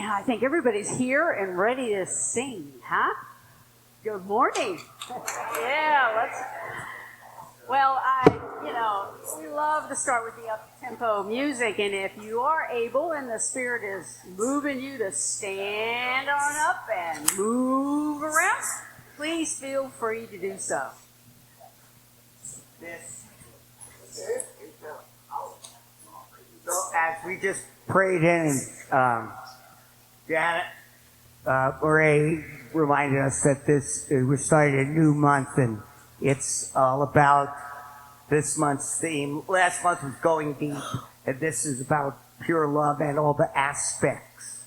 Man, I think everybody's here and ready to sing, huh? Good morning. Yeah, let's. Well, we love to start with the up-tempo music, and if you are able and the Spirit is moving you to stand on up and move around, please feel free to do so. So as we just prayed in, and Janet Ray reminded us that we're starting a new month, and it's all about this month's theme. Last month was going deep, and this is about pure love and all the aspects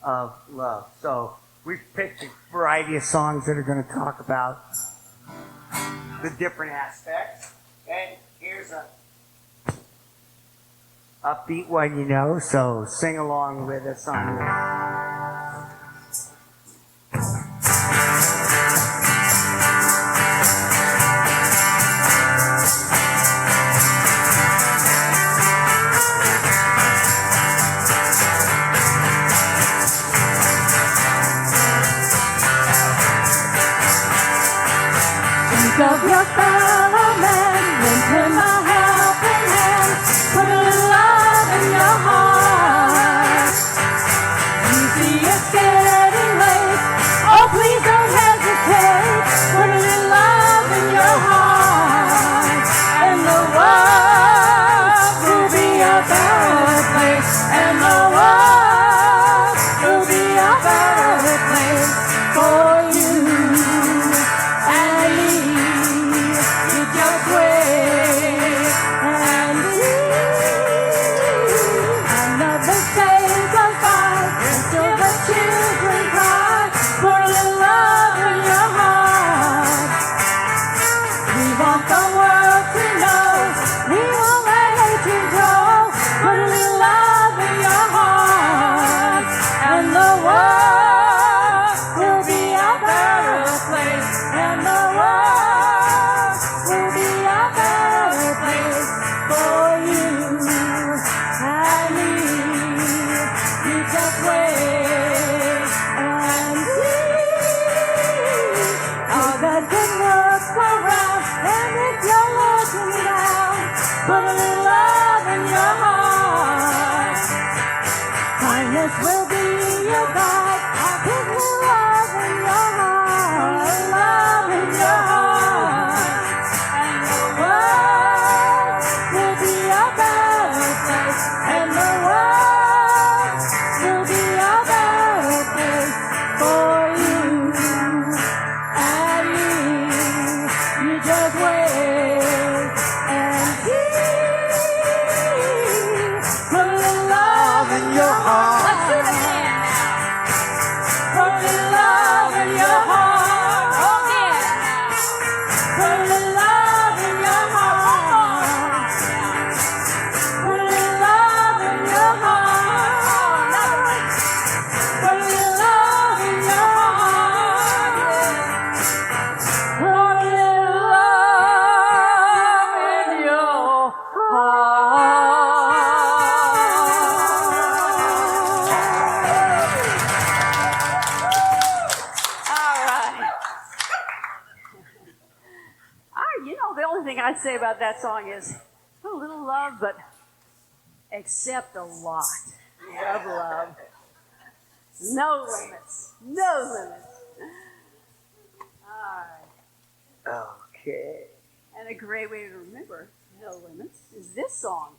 of love. So we've picked a variety of songs that are going to talk about the different aspects. And here's a upbeat one, so sing along with us on this. Think of your fellow man, lend him a helping hand, put a little love in your heart. You see it's getting late, oh please don't hesitate, put a little love in your heart, and the world will be a better place, and the world will be a better place for you. Will be your God. I put love in your heart, love in your heart, and the world will be a better place, and the world will be a better place for you and me. You just wait and see. Put a little love in your heart. I'd say about that song is a little love, but accept a lot of love. No limits. No limits. All right. Okay. And a great way to remember no limits is this song.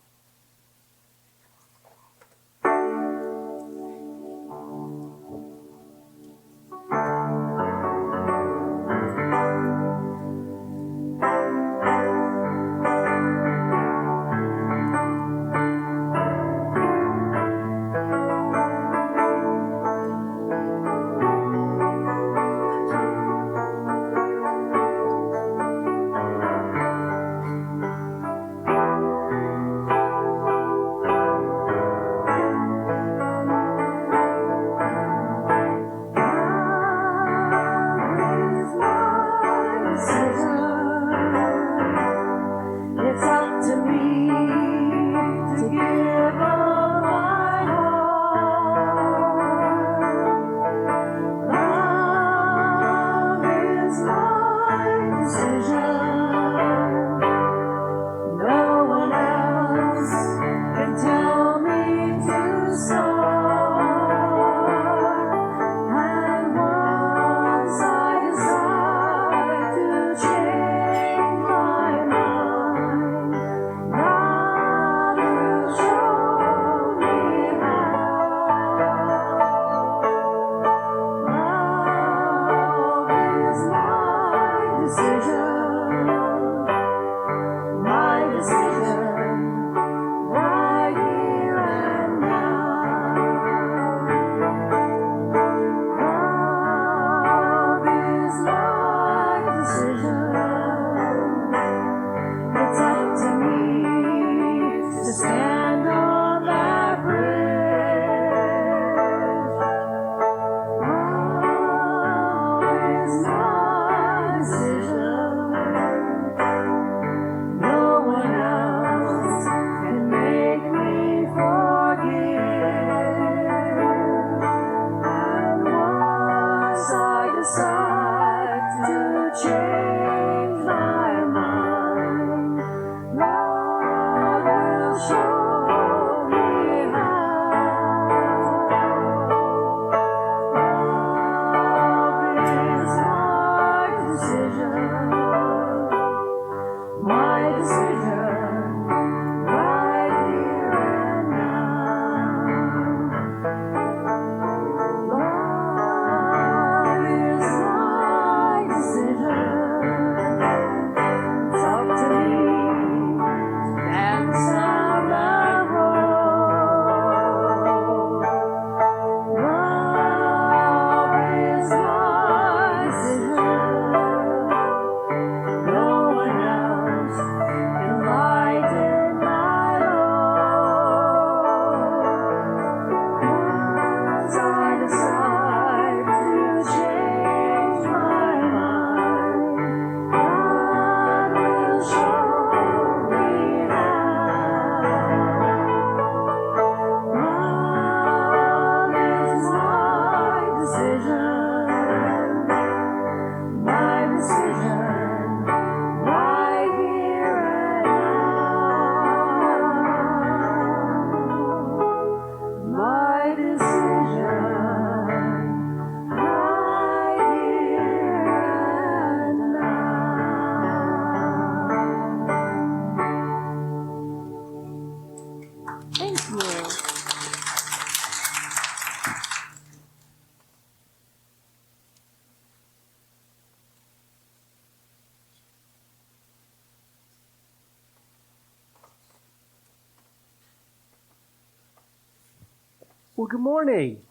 Well, good morning.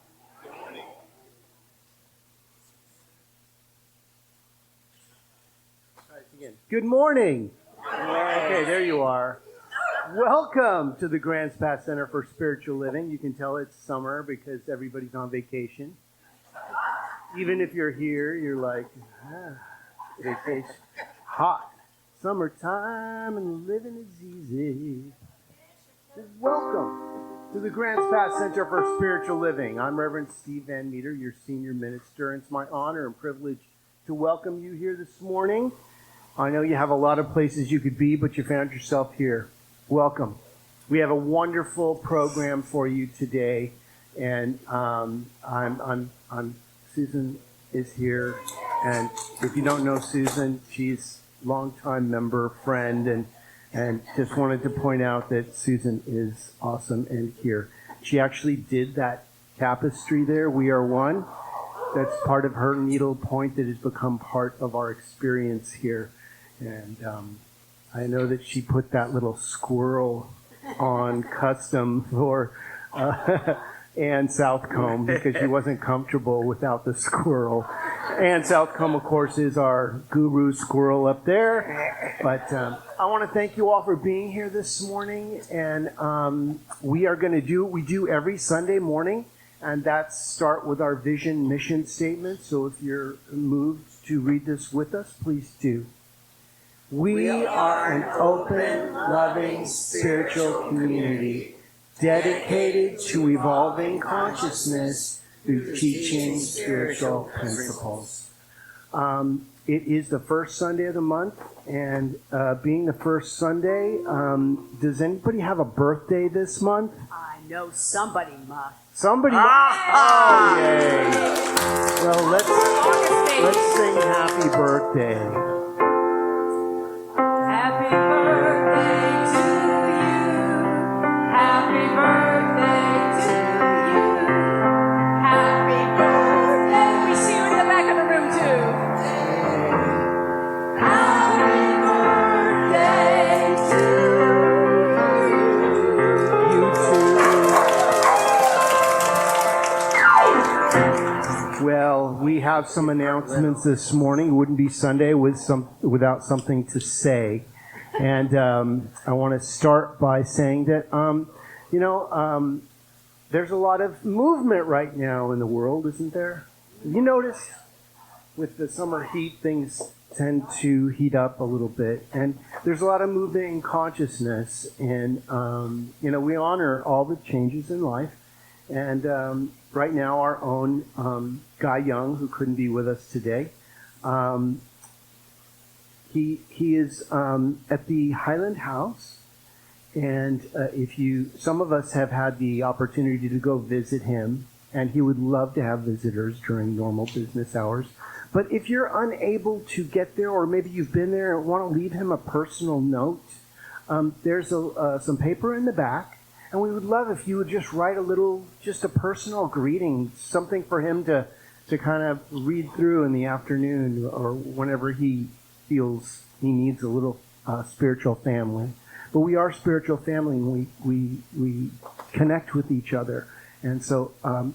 Try this again. Good morning. Okay, there you are. Welcome to the Grants Pass Center for Spiritual Living. You can tell it's summer because everybody's on vacation. Even if you're here, you're like, vacation, hot. Summertime and living is easy. Welcome to the Grants Pass Center for Spiritual Living. I'm Reverend Steve Van Meter, your senior minister, and it's my honor and privilege to welcome you here this morning. I know you have a lot of places you could be, but you found yourself here. Welcome. We have a wonderful program for you today, and Susan is here, and if you don't know Susan, she's a longtime member, friend, and just wanted to point out that Susan is awesome and here. She actually did that tapestry there, We Are One. That's part of her needle point that has become part of our experience here. And I know that she put that little squirrel on custom for Ann Southcombe because she wasn't comfortable without the squirrel. Ann Southcombe, of course, is our guru squirrel up there. But I want to thank you all for being here this morning. And we are going to do what we do every Sunday morning, and that's start with our vision mission statement. So if you're moved to read this with us, please do. We are an open, loving, spiritual community dedicated to evolving consciousness through teaching spiritual principles. It is the first Sunday of the month, and being the first Sunday, does anybody have a birthday this month? I know somebody must. Somebody? Oh, yay! Well, let's sing happy birthday. Happy birthday to you. Happy birthday to you. Happy birthday. We see you in the back of the room too. Happy birthday You too. Well, we have some announcements this morning. It wouldn't be Sunday without something to say. And I want to start by saying that, there's a lot of movement right now in the world, isn't there? You notice with the summer heat, things tend to heat up a little bit. And there's a lot of movement in consciousness. And, we honor all the changes in life. And right now, our own Guy Young, who couldn't be with us today, he is at the Highland House, and some of us have had the opportunity to go visit him, and he would love to have visitors during normal business hours. But if you're unable to get there, or maybe you've been there and want to leave him a personal note, there's some paper in the back, and we would love if you would just write just a personal greeting, something for him to kind of read through in the afternoon or whenever he feels he needs a little spiritual family. But we are spiritual family, and we connect with each other. And so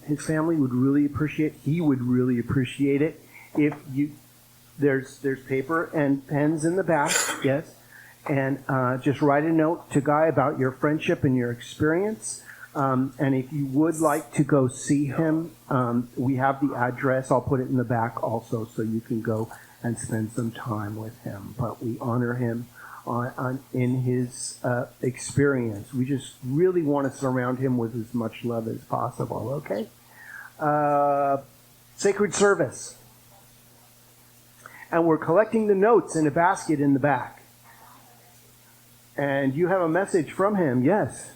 his family would really appreciate, he would really appreciate it if there's paper and pens in the back, yes, and just write a note to Guy about your friendship and your experience. And if you would like to go see him, we have the address. I'll put it in the back also, so you can go and spend some time with him. But we honor him in his experience. We just really want to surround him with as much love as possible, okay? Sacred service. And we're collecting the notes in a basket in the back. And you have a message from him, yes?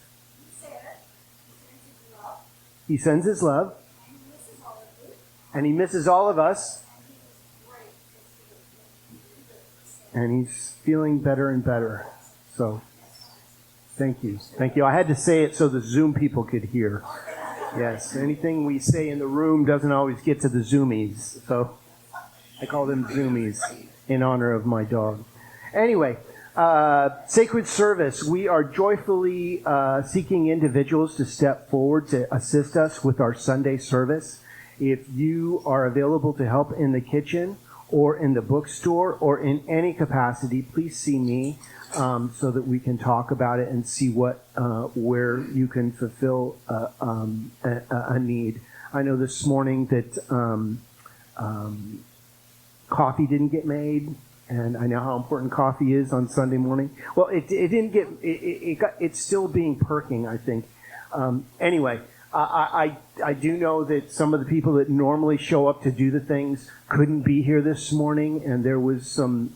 He sends his love. And he misses all of us. And he's feeling better and better. So, thank you. Thank you. I had to say it so the Zoom people could hear. Yes, anything we say in the room doesn't always get to the Zoomies. So, I call them Zoomies in honor of my dog. Anyway, Sacred Service. We are joyfully seeking individuals to step forward to assist us with our Sunday service. If you are available to help in the kitchen or in the bookstore or in any capacity, please see me so that we can talk about it and see where you can fulfill a need. I know this morning that coffee didn't get made. And I know how important coffee is on Sunday morning. Well, it didn't get, it's still being perking, I think. Anyway, I do know that some of the people that normally show up to do the things couldn't be here this morning, and there was some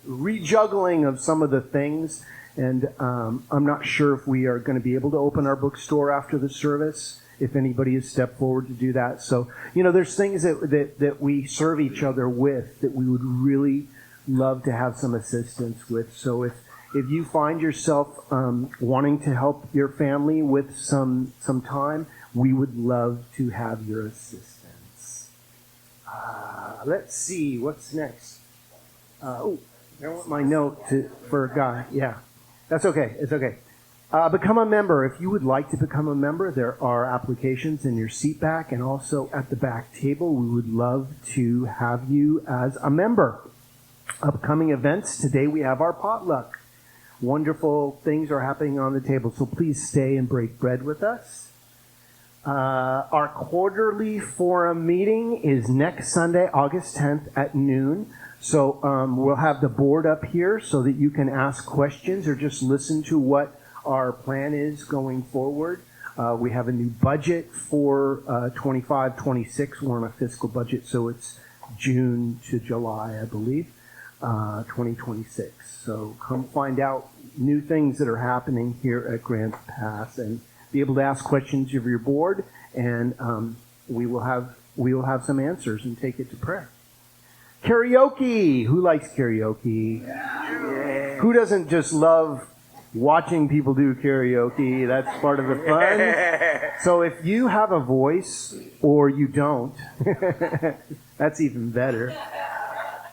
rejuggling of some of the things. And I'm not sure if we are going to be able to open our bookstore after the service, if anybody has stepped forward to do that. So, there's things that we serve each other with that we would really love to have some assistance with. So if you find yourself wanting to help your family with some time, we would love to have your assistance. Let's see, what's next? I want my note for a guy. Yeah, that's okay. It's okay. Become a member. If you would like to become a member, there are applications in your seat back and also at the back table. We would love to have you as a member. Upcoming events. Today we have our potluck. Wonderful things are happening on the table, so please stay and break bread with us. Our quarterly forum meeting is next Sunday, August 10th at noon. So we'll have the board up here so that you can ask questions or just listen to what our plan is going forward. We have a new budget for 25-26. We're on a fiscal budget, so it's June to July, I believe, 2026. So come find out new things that are happening here at Grants Pass and be able to ask questions of your board, and we will have some answers and take it to prayer. Karaoke. Who likes karaoke? Yeah. Who doesn't just love watching people do karaoke? That's part of the fun. So if you have a voice or you don't, that's even better.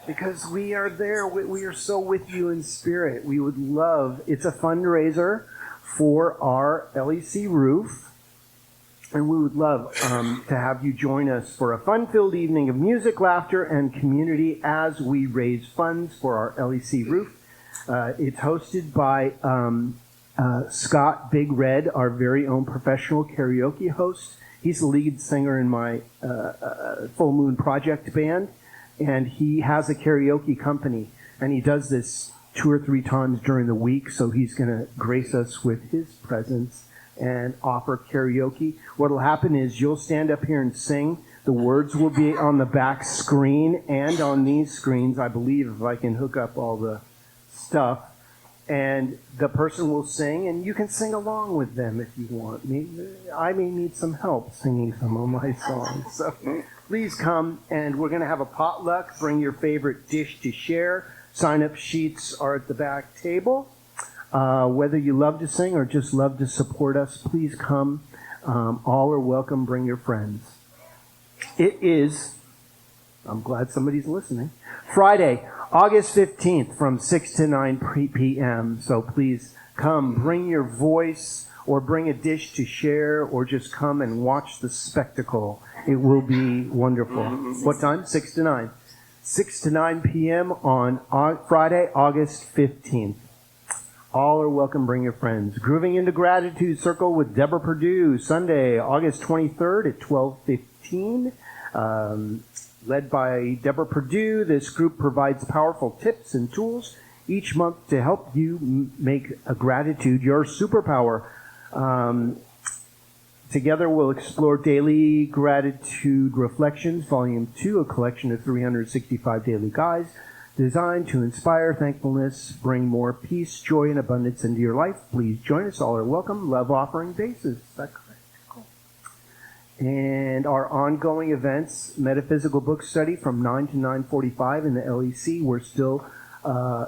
Because we are there. We are so with you in spirit. We would love, it's a fundraiser for our LEC roof. And we would love to have you join us for a fun-filled evening of music, laughter, and community as we raise funds for our LEC roof. It's hosted by Scott Big Red, our very own professional karaoke host. He's the lead singer in my Full Moon Project band, and he has a karaoke company, and he does this 2 or 3 times during the week, so he's going to grace us with his presence and offer karaoke. What will happen is you'll stand up here and sing. The words will be on the back screen and on these screens, I believe, if I can hook up all the stuff, and the person will sing, and you can sing along with them if you want. I may need some help singing some of my songs, so please come, and we're going to have a potluck. Bring your favorite dish to share. Sign-up sheets are at the back table. Whether you love to sing or just love to support us, please come. All are welcome. Bring your friends. It is, I'm glad somebody's listening, Friday, August 15th from 6 to 9 p.m. So please come, bring your voice or bring a dish to share or just come and watch the spectacle. It will be wonderful. What time? 6 to 9. 6 to 9 p.m. on Friday, August 15th. All are welcome. Bring your friends. Grooving into Gratitude Circle with Deborah Perdue, Sunday, August 23rd at 12:15. Led by Deborah Perdue, this group provides powerful tips and tools each month to help you make a gratitude your superpower. Together we'll explore Daily Gratitude Reflections, Volume 2, a collection of 365 daily guides designed to inspire thankfulness, bring more peace, joy, and abundance into your life. Please join us. All are welcome. Love offering basis. Is that correct? Cool. And our ongoing events, Metaphysical Book Study from 9 to 9:45 in the LEC. We're still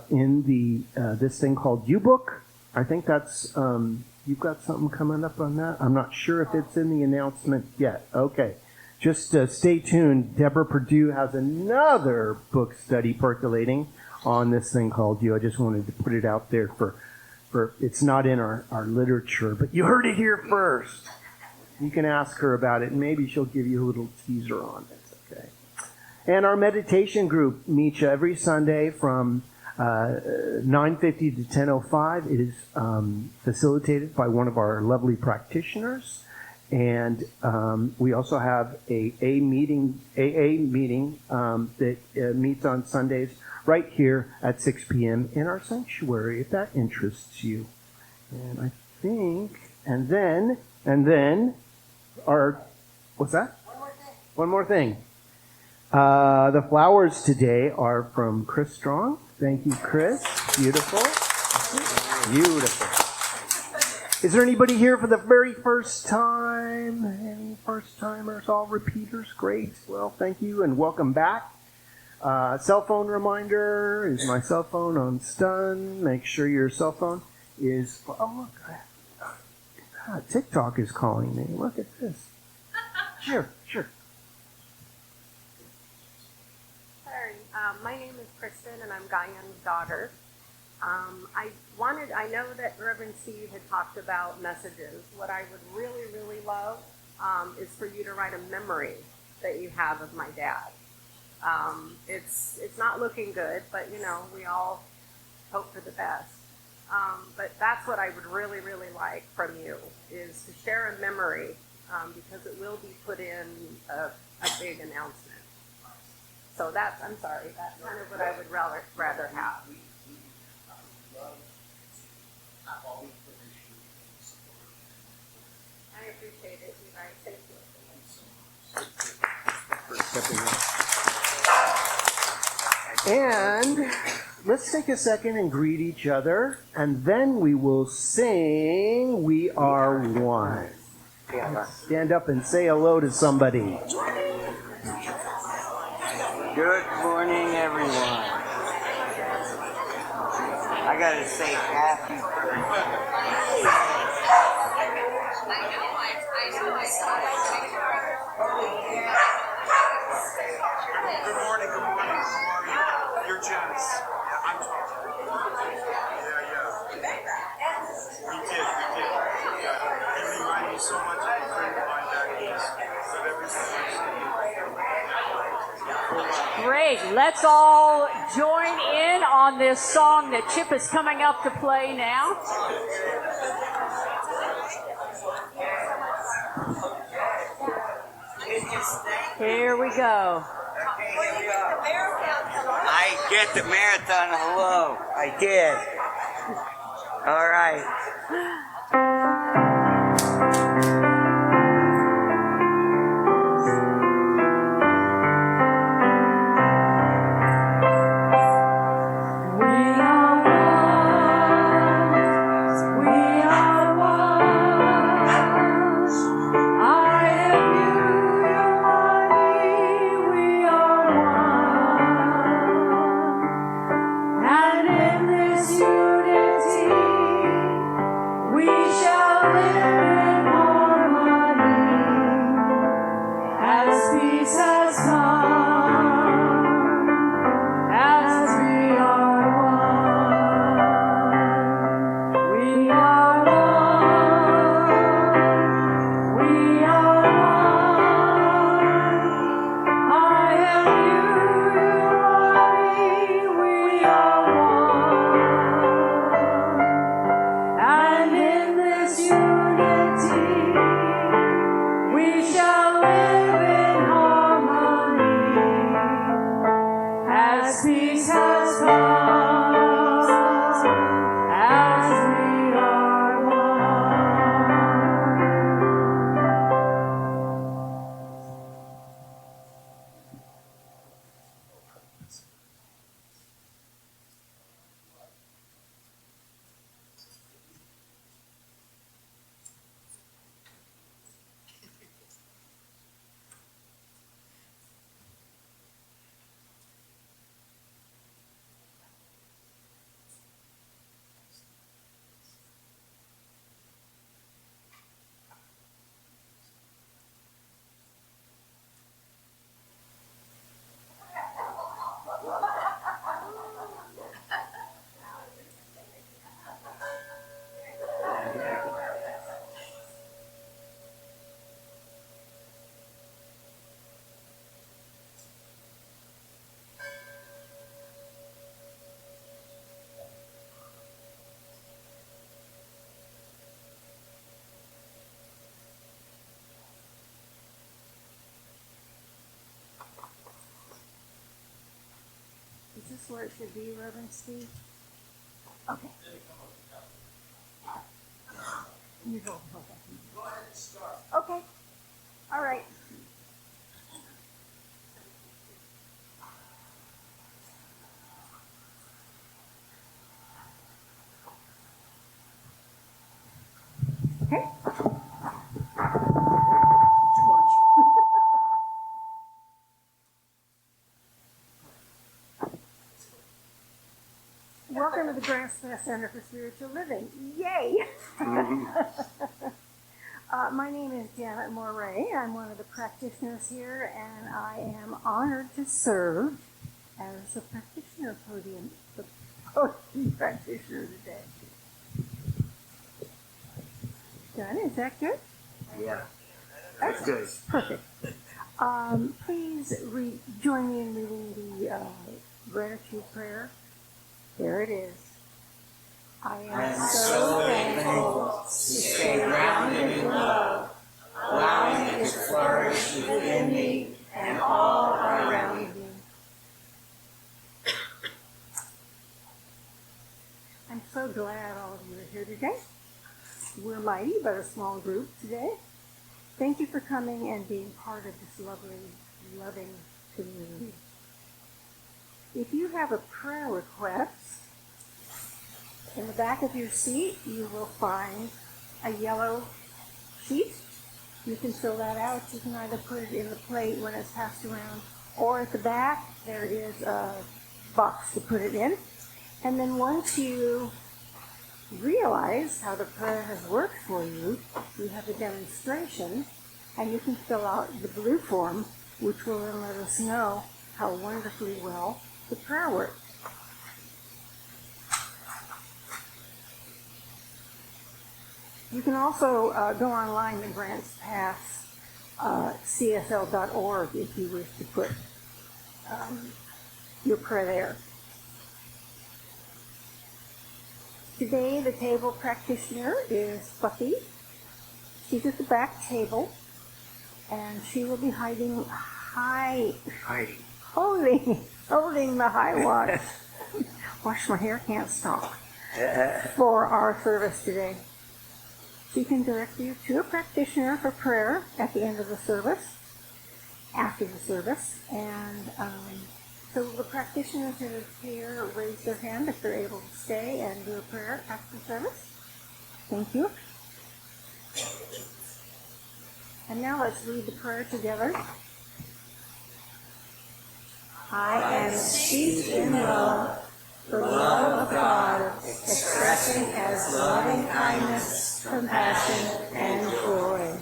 in the this thing called U-Book. I think that's, you've got something coming up on that? I'm not sure if it's in the announcement yet. Okay. Just stay tuned. Deborah Perdue has another book study percolating on this thing called you. I just wanted to put it out there for it's not in our literature, but you heard it here first. You can ask her about it, and maybe she'll give you a little teaser on it, okay? And our meditation group meets every Sunday from 9:50 to 10:05. It is facilitated by one of our lovely practitioners. And we also have a AA meeting that meets on Sundays right here at 6 p.m. in our sanctuary, if that interests you. And I think, and then our, what's that? One more thing. The flowers today are from Chris Strong. Thank you, Chris. Beautiful. Beautiful. Is there anybody here for the very first time? Any first timers, all repeaters? Great. Well, thank you and welcome back. Cell phone reminder is my cell phone on stun. Make sure your cell phone is. Oh, look. TikTok is calling me. Look at this. Sure. Sorry. My name is Kristen, and I'm Guyan's daughter. I know that Reverend Steve had talked about messages. What I would really, really love is for you to write a memory that you have of my dad. It's not looking good, but we all hope for the best. But that's what I would really, really like from you is to share a memory because it will be put in a big announcement. So that's kind of what I would rather have. I appreciate it, you guys. Thank you. And let's take a second and greet each other, and then we will sing "We Are One." Stand up and say hello to somebody. Good morning, everyone. I gotta say happy birthday. Good morning. You're generous. Yeah, I'm talking. Yeah. We did. Yeah. You remind me so much of a friend of mine back east. But everything Great. Let's all join in on this song that Chip is coming up to play now. Here we go. I get the marathon hello. I did. All right. We shall live in harmony. this where it should be, Reverend Steve? Okay. You go. Go ahead and start. Okay. All right. Okay. Too much. Welcome to the Grants Pass Center for Spiritual Living. Yay! My name is Janet Moray. I'm one of the practitioners here, and I am honored to serve as the podium practitioner today. Done? Is that good? Yeah. That's good. Perfect. Please join me in reading the gratitude prayer. There it is. I am so thankful to stay grounded in love, allowing it to flourish within me and all around me. I'm so glad all of you are here today. We're mighty, but a small group today. Thank you for coming and being part of this lovely, loving community. If you have a prayer request, in the back of your seat, you will find a yellow sheet. You can fill that out. You can either put it in the plate when it's passed around, or at the back, there is a box to put it in. And then once you realize how the prayer has worked for you, we have a demonstration, and you can fill out the blue form, which will then let us know how wonderfully well the prayer worked. You can also go online to Grants Pass, CSL.org, if you wish to put your prayer there. Today, the table practitioner is Bucky. She's at the back table, and she will be holding the high watch. Wash my hair, can't stop. For our service today. She can direct you to a practitioner for prayer at the end of the service, after the service, and so the practitioners that are here raise their hand if they're able to stay and do a prayer after the service. Thank you. And now let's read the prayer together. I am steeped in love, the love of God, expressing as loving kindness, compassion, and joy.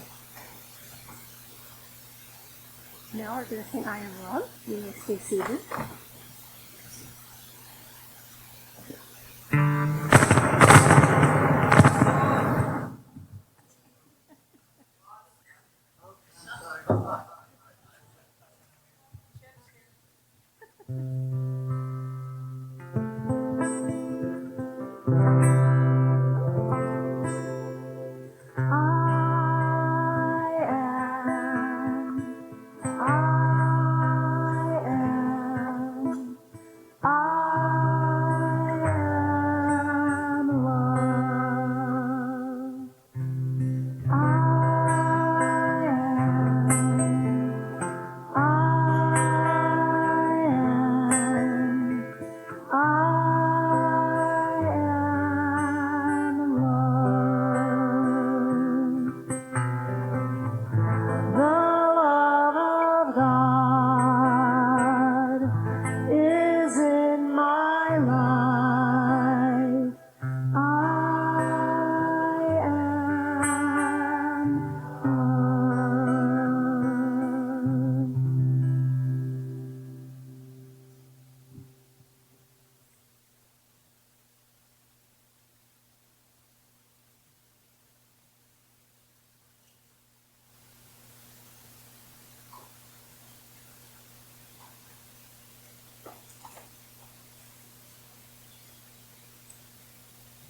Now we're going to sing I Am Love. You may stay seated.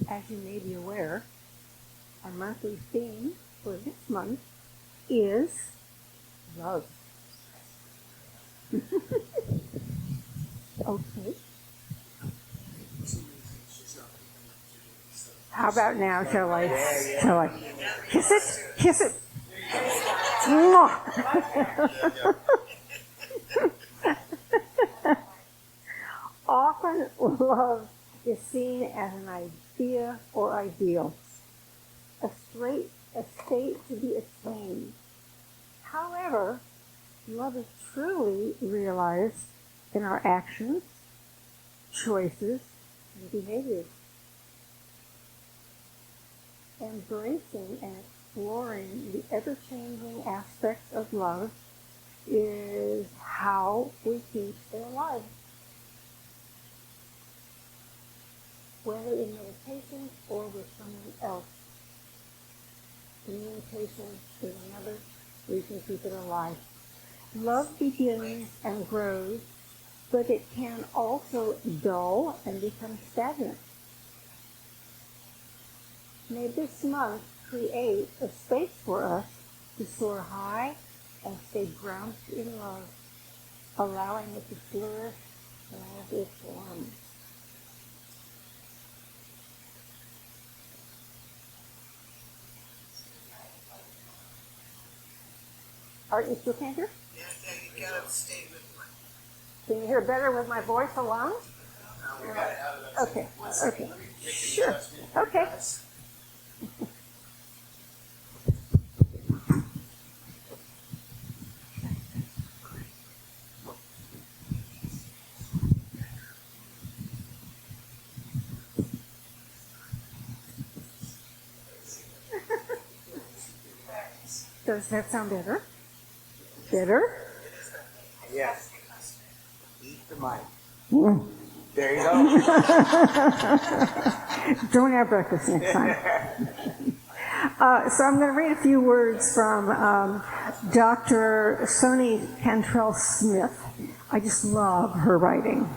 As you may be aware, our monthly theme for this month is love. Okay. How about now? Shall I kiss it? Kiss it. Mwah. Often love is seen as an idea or ideal, a state to be attained. However, love is truly realized in our actions, choices, and behaviors. Embracing and exploring the ever-changing aspects of love is how we keep it alive. Whether in meditation or with someone else, communication is another reason to keep it alive. Love begins and grows, but it can also dull and become stagnant. May this month create a space for us to soar high and stay grounded in love, allowing it to flourish in all of its forms. Art, you still can't hear? Yeah, you gotta stay with me. Can you hear better with my voice alone? Okay, okay. Sure, okay. Does that sound better? Better? Yes. Eat the mic. Mm. There you go. Don't have breakfast next time. So I'm going to read a few words from Dr. Soni Cantrell Smith. I just love her writing.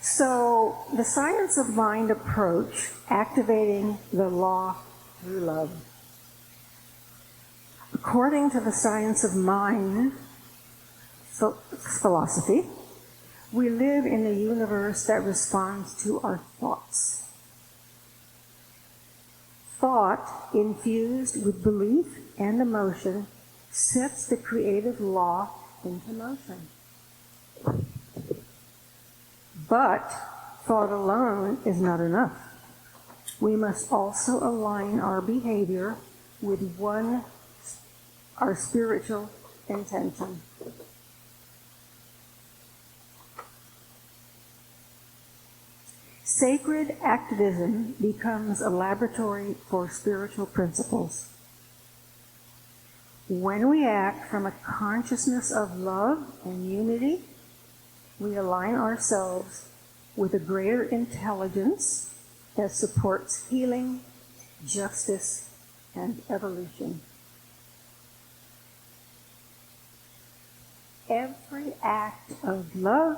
So, the science of mind approach, activating the law through love. According to the science of mind philosophy, we live in a universe that responds to our thoughts. Thought, infused with belief and emotion, sets the creative law into motion. But thought alone is not enough. We must also align our behavior with our spiritual intention. Sacred activism becomes a laboratory for spiritual principles. When we act from a consciousness of love and unity, we align ourselves with a greater intelligence that supports healing, justice, and evolution. Every act of love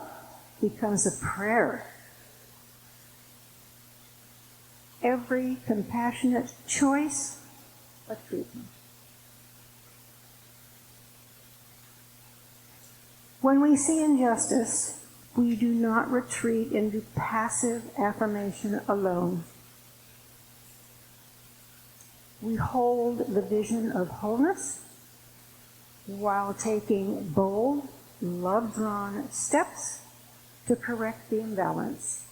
becomes a prayer. Every compassionate choice, a treatment. When we see injustice, we do not retreat into passive affirmation alone. We hold the vision of wholeness while taking bold, love-drawn steps to correct the imbalance.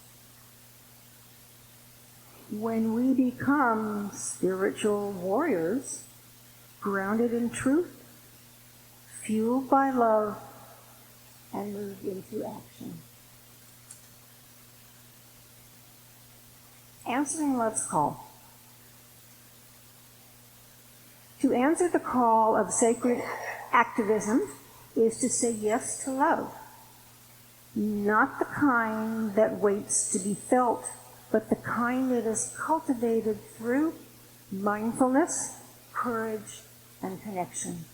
When we become spiritual warriors, grounded in truth, fueled by love, and moved into action. Answering love's call. To answer the call of sacred activism is to say yes to love. Not the kind that waits to be felt, but the kind that is cultivated through mindfulness, courage, and connection.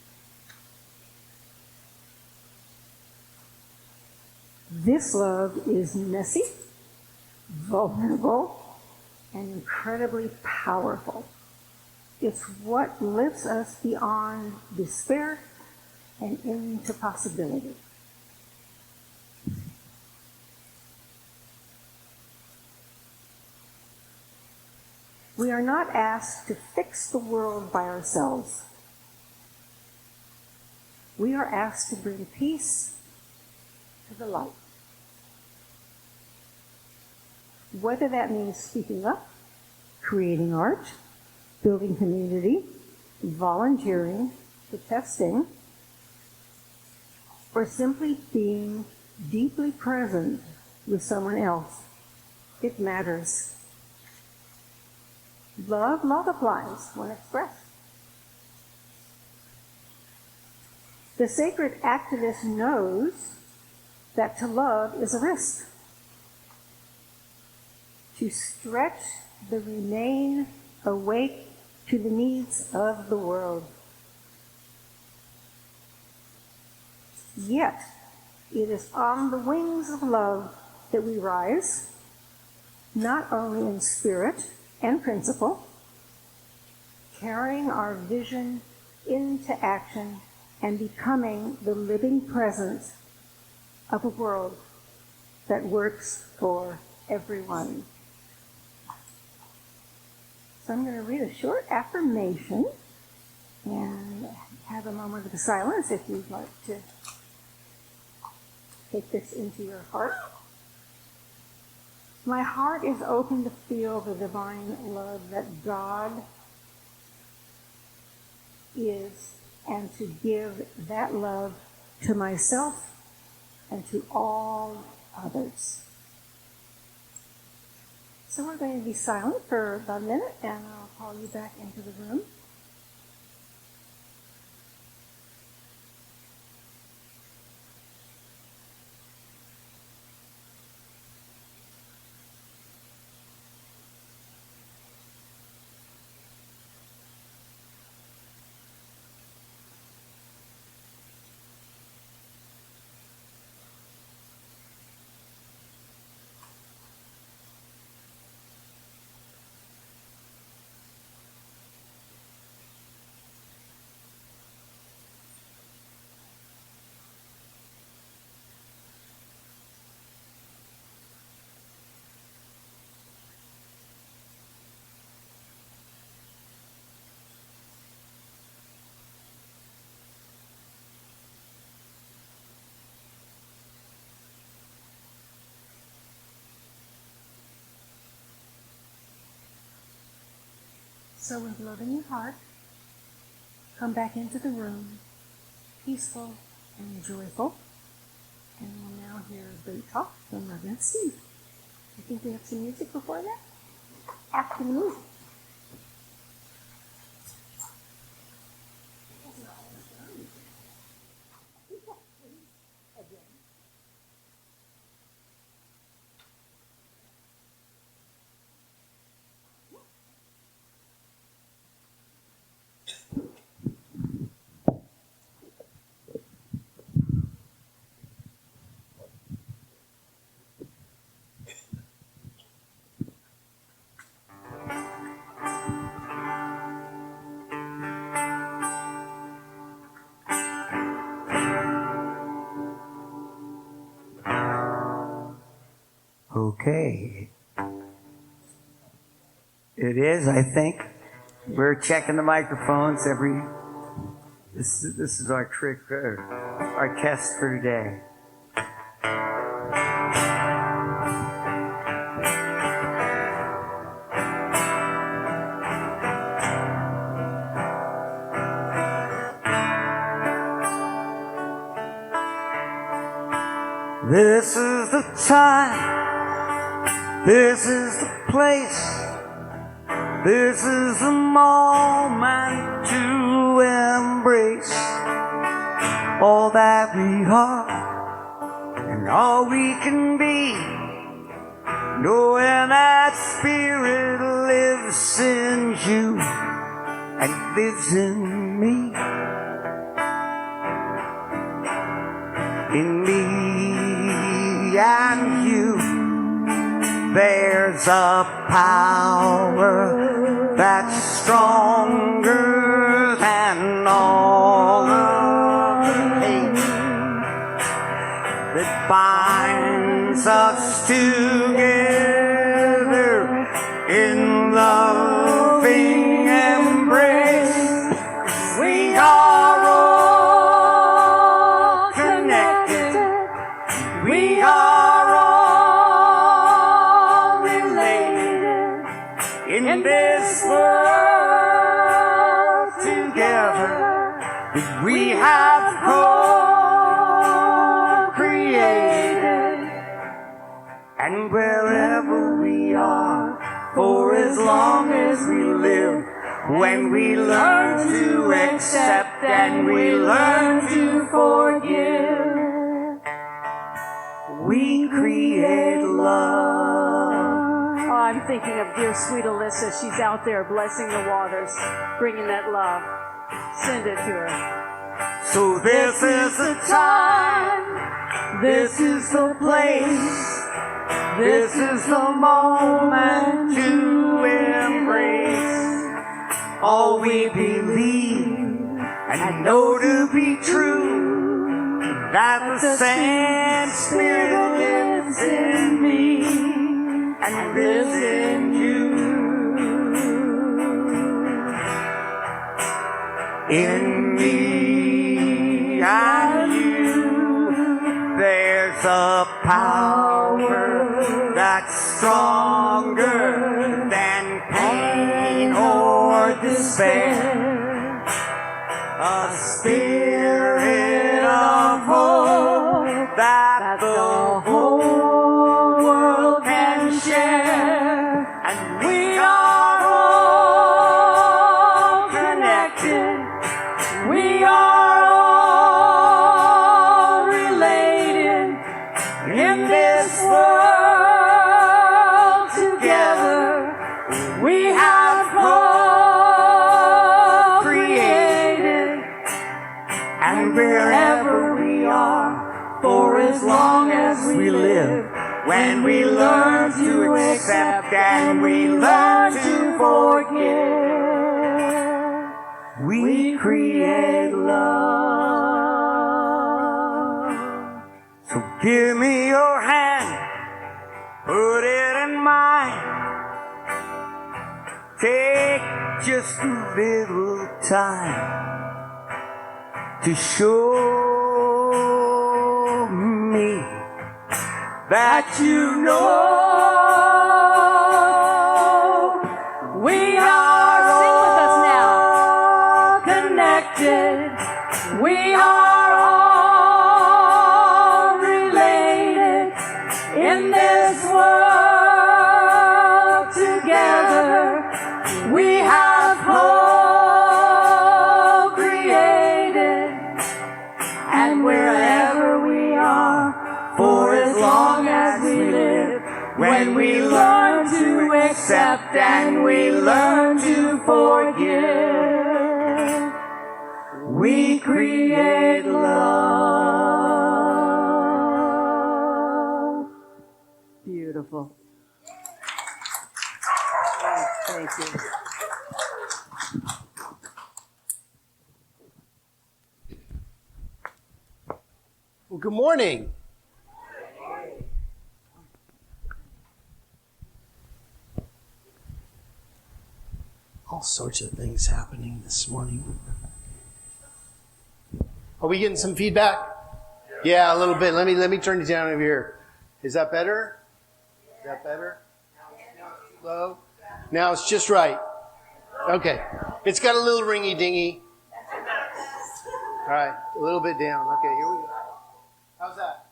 This love is messy, vulnerable, and incredibly powerful. It's what lifts us beyond despair and into possibility. We are not asked to fix the world by ourselves. We are asked to bring peace to the light. Whether that means speaking up, creating art, building community, volunteering, protesting, or simply being deeply present with someone else, it matters. Love multiplies when expressed. The sacred activist knows that to love is a risk. To stretch the remain awake to the needs of the world. Yet, it is on the wings of love that we rise, not only in spirit and principle, carrying our vision into action and becoming the living presence of a world that works for everyone. So I'm going to read a short affirmation and have a moment of silence if you'd like to take this into your heart. My heart is open to feel the divine love that God is, and to give that love to myself and to all others. So we're going to be silent for about a minute, and I'll call you back into the room. So with love in your heart, come back into the room, peaceful and joyful. And we'll now hear a great talk from Reverend Steve. I think we have some music before that? After the music. Okay. It is, I think. We're checking the microphones every. This is our trick, our test for today. This is the time. This is the place. This is the moment to embrace all that we are and all we can be, knowing that Spirit lives in you and lives in me. In me and you, there's a power that's stronger than all of the hate that binds us together in love. this world together, we have co-created, and wherever we are, for as long as we live, when we learn to accept and we learn to forgive, we create love. Oh, I'm thinking of dear sweet Alyssa. She's out there blessing the waters, bringing that love. Send it to her. So this is the time, this is the place, this is the moment to embrace all we believe and know to be true, that the sand spirit lives in me and lives in you. In me and you, there's a power that's stronger than pain or despair. A spirit of hope that the whole world can share. And we are all connected. We are all related in this world together. We have co-created, and wherever we are, for as long as we live, when we learn to accept and we learn to forgive, we create love. So give me your hand, put it in mine. Take just a little time to show me that you know we are all connected. We are all related in this world together. We have co-created, and wherever we are, for as long as we live, when we learn to accept and we learn to forgive, we create love. Beautiful. Thank you. Well, good morning. All sorts of things happening this morning. Are we getting some feedback? Yeah, a little bit. Let me turn it down over here. Is that better? Is that better? Low? Now it's just right. Okay. It's got a little ringy dingy. All right, a little bit down. Okay, here we go. How's that?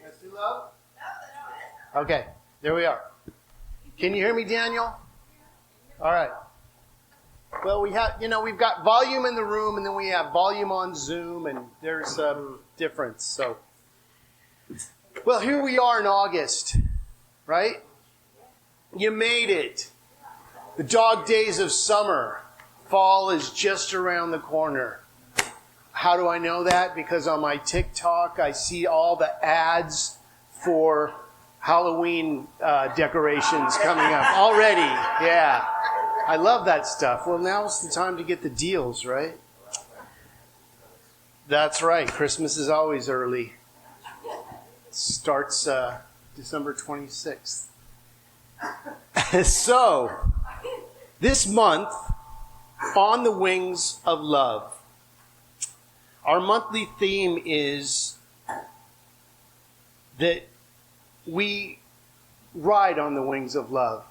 That's too low? Okay, there we are. Can you hear me, Daniel? All right. Well, we've got volume in the room, and then we have volume on Zoom, and there's a difference. So, well, here we are in August, right? You made it. The dog days of summer. Fall is just around the corner. How do I know that? Because on my TikTok, I see all the ads for Halloween decorations coming up already. Yeah. I love that stuff. Well, now's the time to get the deals, right? That's right. Christmas is always early. Starts December 26th. So, this month, On the Wings of Love. Our monthly theme is that we ride on the wings of love.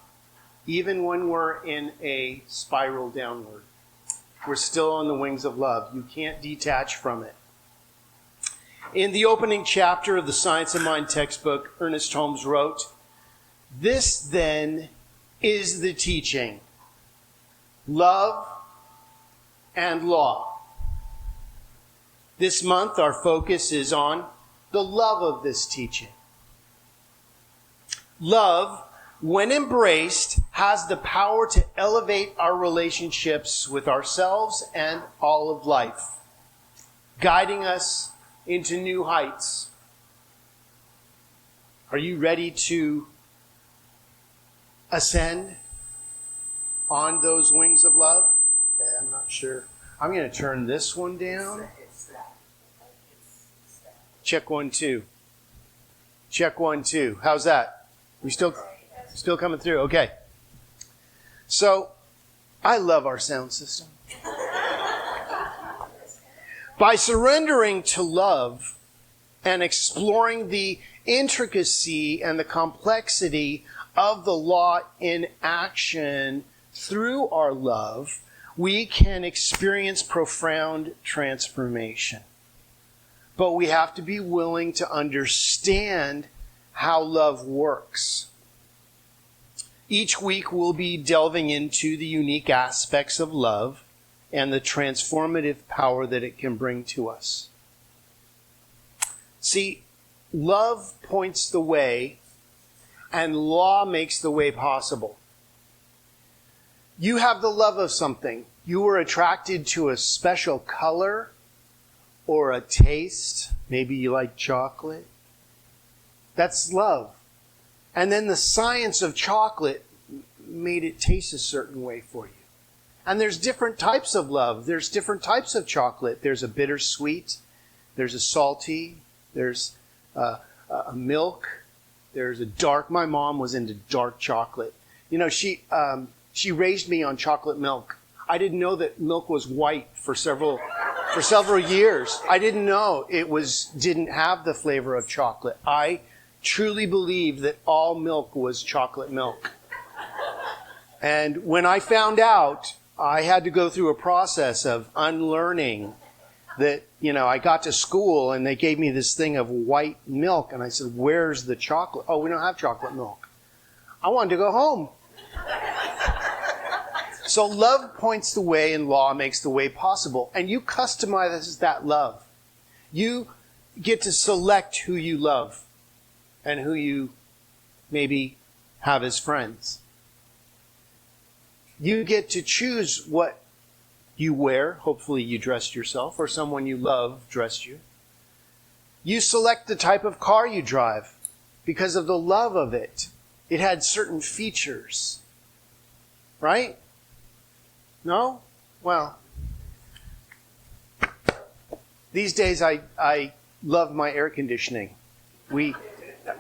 even when we're in a spiral downward. We're still on the wings of love. You can't detach from it. In the opening chapter of the Science of Mind textbook, Ernest Holmes wrote, "This then is the teaching, love and law." This month, our focus is on the love of this teaching. Love, when embraced, has the power to elevate our relationships with ourselves and all of life, guiding us into new heights. Are you ready to ascend on those wings of love? Okay, I'm not sure. I'm going to turn this one down. Check 1, 2. Check 1, 2. How's that? We still coming through? Okay. So, I love our sound system. By surrendering to love and exploring the intricacy and the complexity of the law in action through our love, we can experience profound transformation. But we have to be willing to understand how love works. Each week we'll be delving into the unique aspects of love and the transformative power that it can bring to us. See, love points the way, and law makes the way possible. You have the love of something. You were attracted to a special color or a taste. Maybe you like chocolate. That's love. And then the science of chocolate made it taste a certain way for you. And there's different types of love. There's different types of chocolate. There's a bittersweet. There's a salty. There's a milk. There's a dark. My mom was into dark chocolate. You know, she raised me on chocolate milk. I didn't know that milk was white for several years. I didn't know it didn't have the flavor of chocolate. I truly believed that all milk was chocolate milk. And when I found out, I had to go through a process of unlearning that, I got to school and they gave me this thing of white milk. And I said, "Where's the chocolate?" "Oh, we don't have chocolate milk." I wanted to go home. So love points the way and law makes the way possible. And you customize that love. You get to select who you love and who you maybe have as friends. You get to choose what you wear. Hopefully you dressed yourself or someone you love dressed you. You select the type of car you drive because of the love of it. It had certain features. Right? No? Well, these days I love my air conditioning.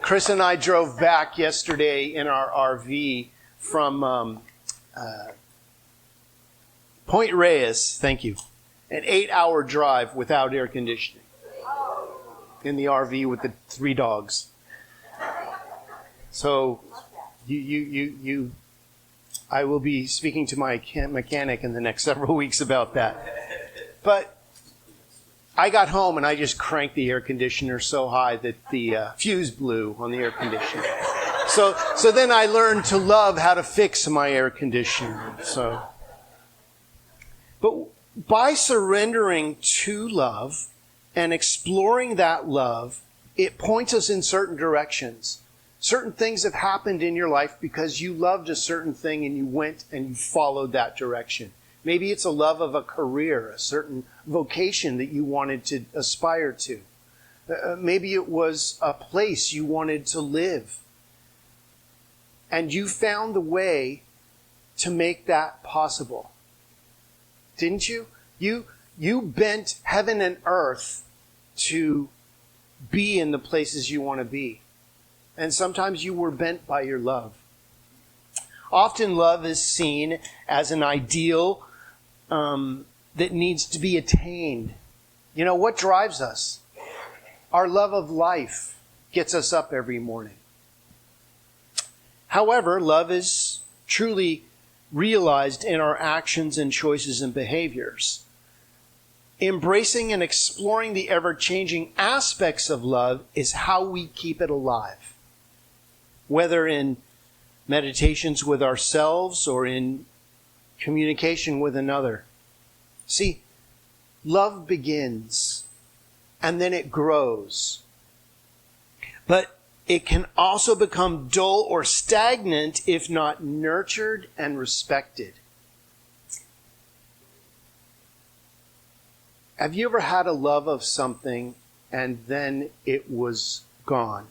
Chris and I drove back yesterday in our RV from Point Reyes, thank you, an 8-hour drive without air conditioning in the RV with the 3 dogs. So I will be speaking to my mechanic in the next several weeks about that. But I got home and I just cranked the air conditioner so high that the fuse blew on the air conditioner. So then I learned to love how to fix my air conditioner. But by surrendering to love and exploring that love, it points us in certain directions. Certain things have happened in your life because you loved a certain thing and you went and you followed that direction. Maybe it's a love of a career, a certain vocation that you wanted to aspire to. Maybe it was a place you wanted to live. And you found the way to make that possible. Didn't you? You bent heaven and earth to be in the places you want to be. And sometimes you were bent by your love. Often love is seen as an ideal that needs to be attained. You know, what drives us? Our love of life gets us up every morning. However, love is truly realized in our actions and choices and behaviors. Embracing and exploring the ever-changing aspects of love is how we keep it alive. Whether in meditations with ourselves or in communication with another. See, love begins and then it grows. But it can also become dull or stagnant if not nurtured and respected. Have you ever had a love of something and then it was gone?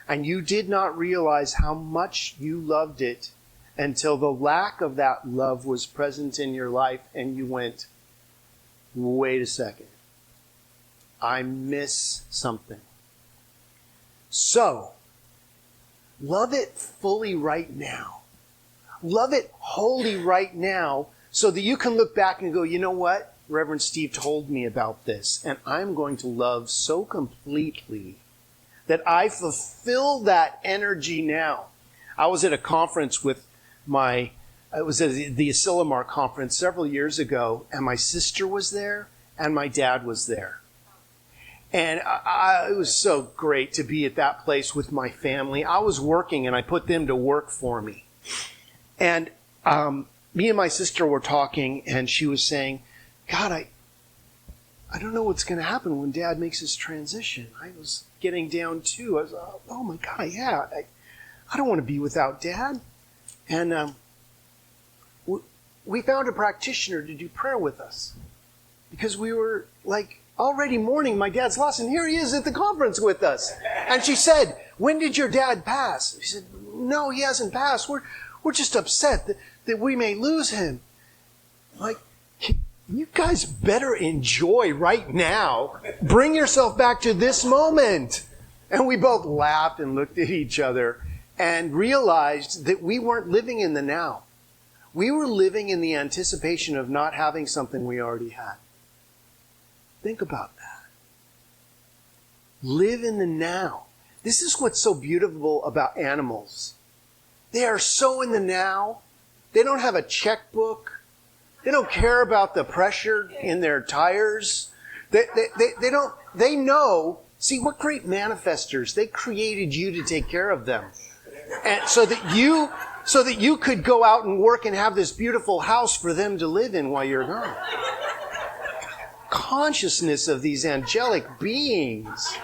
And you did not realize how much you loved it until the lack of that love was present in your life and you went, wait a second, I miss something. So, love it fully right now. Love it wholly right now so that you can look back and go, you know what? Reverend Steve told me about this, and I'm going to love so completely that I fulfill that energy now. I was at a conference with it was at the Asilomar conference several years ago, and my sister was there, and my dad was there. And it was so great to be at that place with my family. I was working, and I put them to work for me. And me and my sister were talking, and she was saying, God, I don't know what's going to happen when Dad makes his transition. I was getting down too. I was, oh my God, yeah. I don't want to be without Dad. And we found a practitioner to do prayer with us. Because we were like already mourning my dad's loss. And here he is at the conference with us. And she said, when did your dad pass? He said, no, he hasn't passed. We're just upset that we may lose him. Like, you guys better enjoy right now. Bring yourself back to this moment. And we both laughed and looked at each other and realized that we weren't living in the now. We were living in the anticipation of not having something we already had. Think about that. Live in the now. This is what's so beautiful about animals. They are so in the now. They don't have a checkbook. They don't care about the pressure in their tires. They know, see, what great manifestors. They created you to take care of them. And so that you could go out and work and have this beautiful house for them to live in while you're gone. Consciousness of these angelic beings.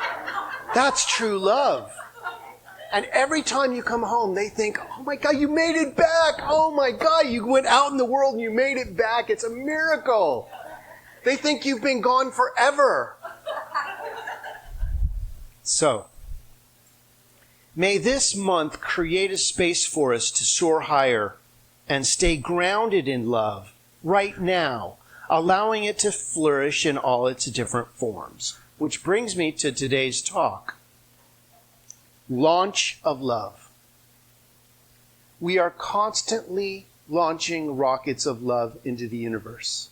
That's true love. And every time you come home, they think, oh my God, you made it back. Oh my God, you went out in the world and you made it back. It's a miracle. They think you've been gone forever. So, may this month create a space for us to soar higher and stay grounded in love right now, allowing it to flourish in all its different forms. Which brings me to today's talk. Launch of love. We are constantly launching rockets of love into the universe.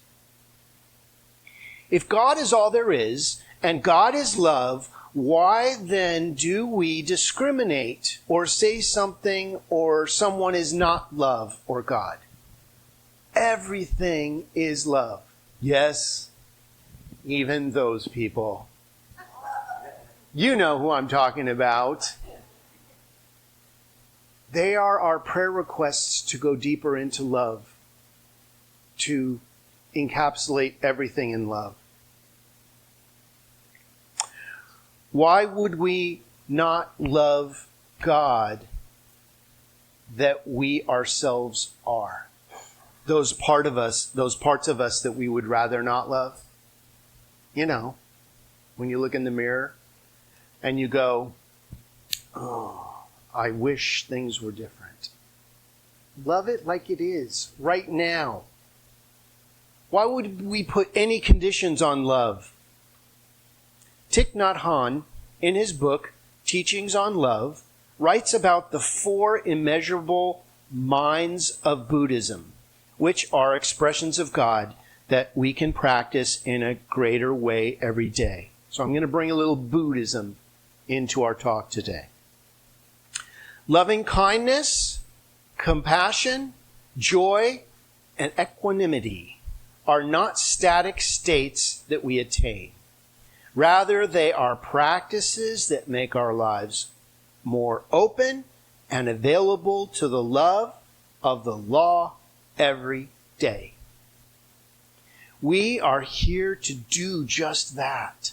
If God is all there is, and God is love, why then do we discriminate or say something or someone is not love or God? Everything is love. Yes, even those people. You know who I'm talking about. They are our prayer requests to go deeper into love, to encapsulate everything in love. Why would we not love God that we ourselves are? Those parts of us that we would rather not love. You know, when you look in the mirror and you go, oh, I wish things were different. Love it like it is, right now. Why would we put any conditions on love? Thich Nhat Hanh, in his book, Teachings on Love, writes about the 4 immeasurable minds of Buddhism, which are expressions of God that we can practice in a greater way every day. So I'm going to bring a little Buddhism into our talk today. Loving kindness, Compassion, joy, and equanimity are not static states that we attain. Rather, they are practices that make our lives more open and available to the love of the law every day. We are here to do just that,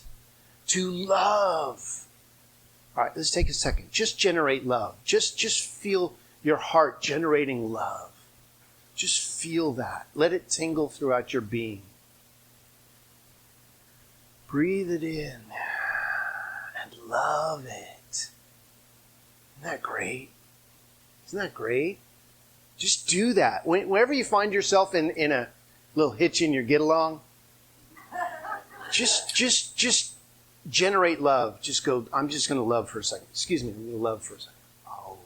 to love. All right, let's take a second. Just generate love. Just feel your heart generating love. Just feel that. Let it tingle throughout your being. Breathe it in and love it. Isn't that great? Isn't that great? Just do that. Whenever you find yourself in a little hitch in your get along, just generate love. Just go, I'm just going to love for a second. Excuse me, I'm going to love for a second. Oh.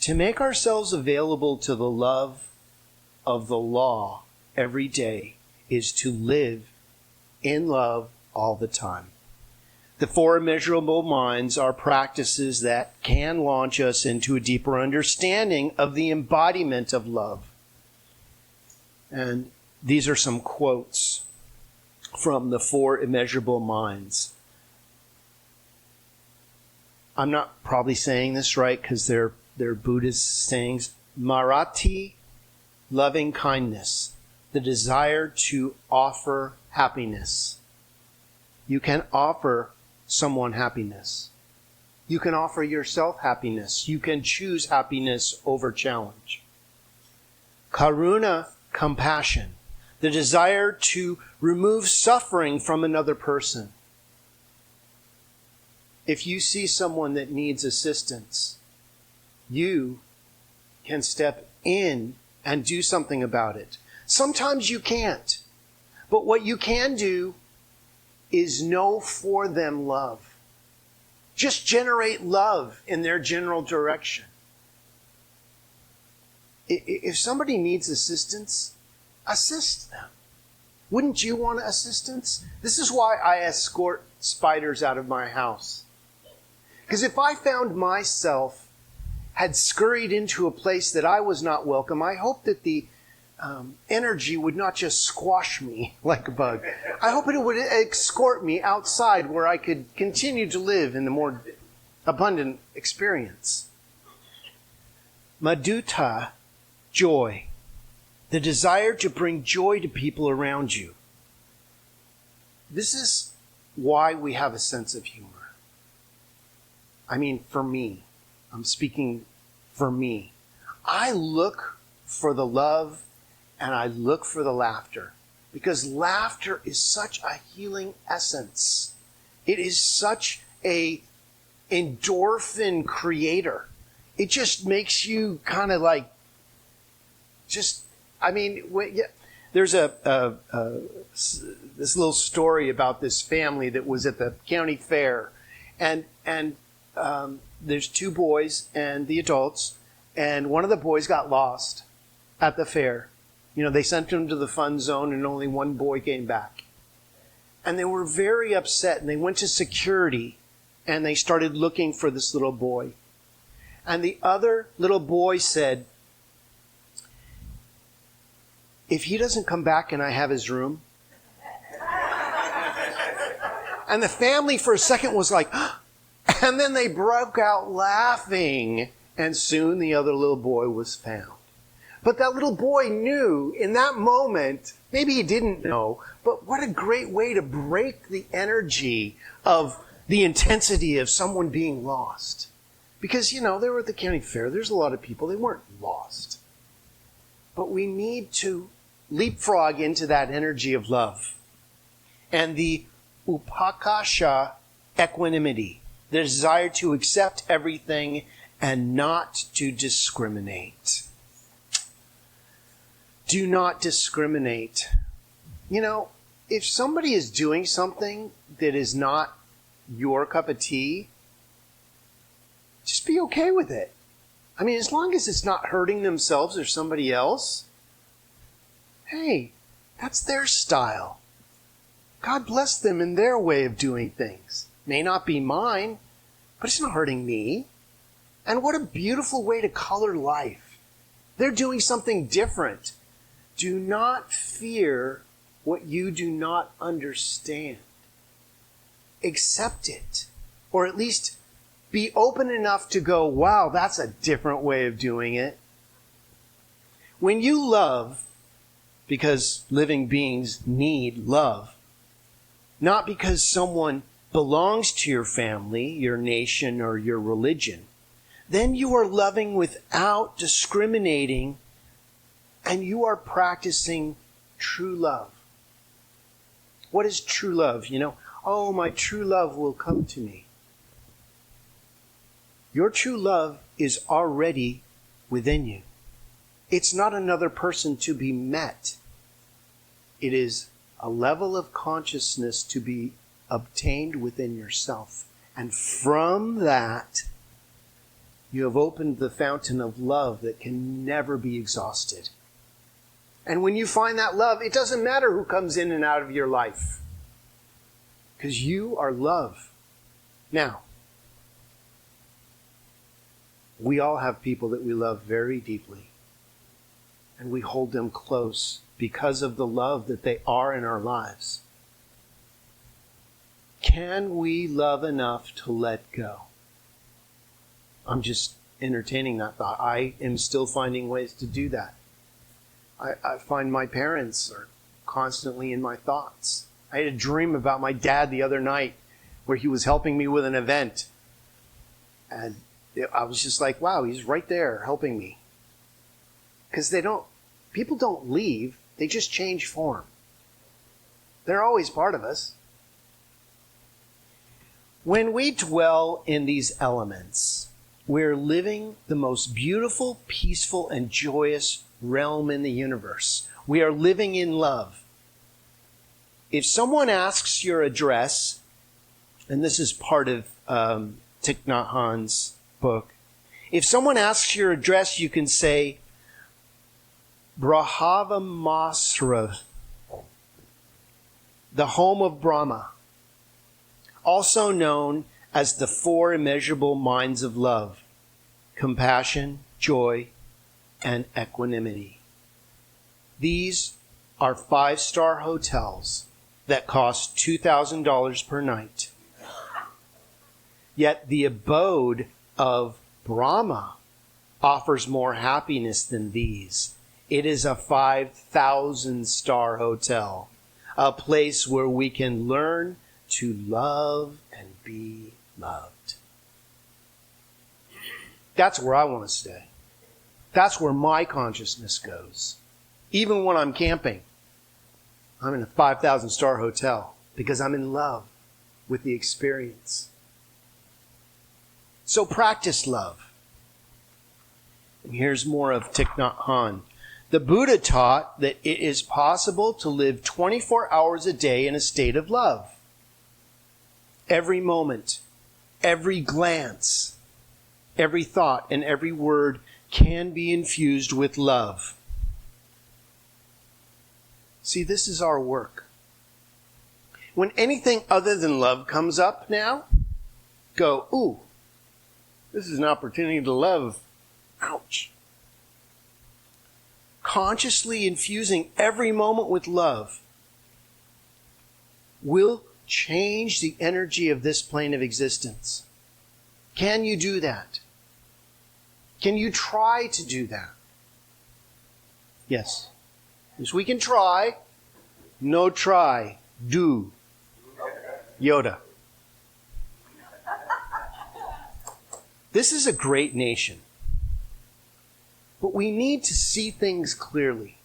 To make ourselves available to the love of the law every day is to live in love all the time. The four immeasurable minds are practices that can launch us into a deeper understanding of the embodiment of love. And these are some quotes from the four immeasurable minds. I'm not probably saying this right because they're Buddhist sayings. Marathi, loving kindness, the desire to offer happiness. You can offer someone happiness. You can offer yourself happiness. You can choose happiness over challenge. Karuna, compassion, the desire to remove suffering from another person. If you see someone that needs assistance, you can step in and do something about it. Sometimes you can't. But what you can do is know for them love. Just generate love in their general direction. If somebody needs assistance, assist them. Wouldn't you want assistance? This is why I escort spiders out of my house. Because if I found myself had scurried into a place that I was not welcome, I hope that the energy would not just squash me like a bug. I hope it would escort me outside where I could continue to live in the more abundant experience. Madhutta, joy, the desire to bring joy to people around you. This is why we have a sense of humor. I mean, for me, I'm speaking for me. I look for the love and I look for the laughter, because laughter is such a healing essence. It is such a endorphin creator. It just makes you kind of like, there's this little story about this family that was at the county fair, and there's two boys and the adults, and one of the boys got lost at the fair. You know, they sent him to the fun zone and only one boy came back. And they were very upset, and they went to security and they started looking for this little boy. And the other little boy said, if he doesn't come back, can I have his room? And the family for a second was like, and then they broke out laughing, and soon the other little boy was found. But that little boy knew in that moment, maybe he didn't know, but what a great way to break the energy of the intensity of someone being lost. Because, you know, they were at the county fair. There's a lot of people. They weren't lost. But we need to leapfrog into that energy of love. And the upakasha, equanimity, the desire to accept everything and not to discriminate. Do not discriminate. You know, if somebody is doing something that is not your cup of tea, just be okay with it. I mean, as long as it's not hurting themselves or somebody else, hey, that's their style. God bless them in their way of doing things. May not be mine, but it's not hurting me. And what a beautiful way to color life. They're doing something different. Do not fear what you do not understand. Accept it. Or at least be open enough to go, wow, that's a different way of doing it. When you love, because living beings need love, not because someone belongs to your family, your nation, or your religion, then you are loving without discriminating, and you are practicing true love. What is true love? Oh, my true love will come to me. Your true love is already within you. It's not another person to be met. It is a level of consciousness to be obtained within yourself. And from that, you have opened the fountain of love that can never be exhausted. And when you find that love, it doesn't matter who comes in and out of your life, because you are love. Now, we all have people that we love very deeply, and we hold them close because of the love that they are in our lives. Can we love enough to let go? I'm just entertaining that thought. I am still finding ways to do that. I find my parents are constantly in my thoughts. I had a dream about my dad the other night where he was helping me with an event. And I was just like, wow, he's right there helping me. Because people don't leave, they just change form. They're always part of us. When we dwell in these elements, we're living the most beautiful, peaceful, and joyous realm in the universe. We are living in love. If someone asks your address, and this is part of Thich Nhat Hanh's book, if someone asks your address, you can say, Brahavamasra, the home of Brahma, also known as the four immeasurable minds of love: compassion, joy, and equanimity. These are 5-star hotels that cost $2,000 per night. Yet the abode of Brahma offers more happiness than these. It is a 5,000-star hotel, a place where we can learn to love and be loved. That's where I want to stay. That's where my consciousness goes. Even when I'm camping, I'm in a 5,000-star hotel because I'm in love with the experience. So practice love. And here's more of Thich Nhat Hanh. The Buddha taught that it is possible to live 24 hours a day in a state of love. Every moment, every glance, every thought, and every word can be infused with love. See, this is our work. When anything other than love comes up now, go, ooh, this is an opportunity to love. Ouch. Consciously infusing every moment with love will change the energy of this plane of existence. Can you do that? Can you try to do that? Yes. Yes, we can try. No try. Do. Yoda. This is a great nation. But we need to see things clearly.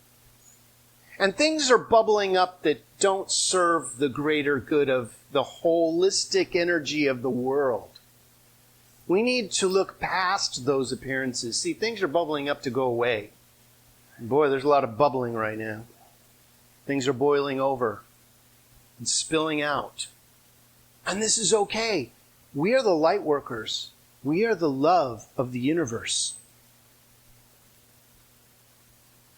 And things are bubbling up that don't serve the greater good of the holistic energy of the world. We need to look past those appearances. See, things are bubbling up to go away. Boy, there's a lot of bubbling right now. Things are boiling over and spilling out. And this is okay. We are the light workers. We are the love of the universe.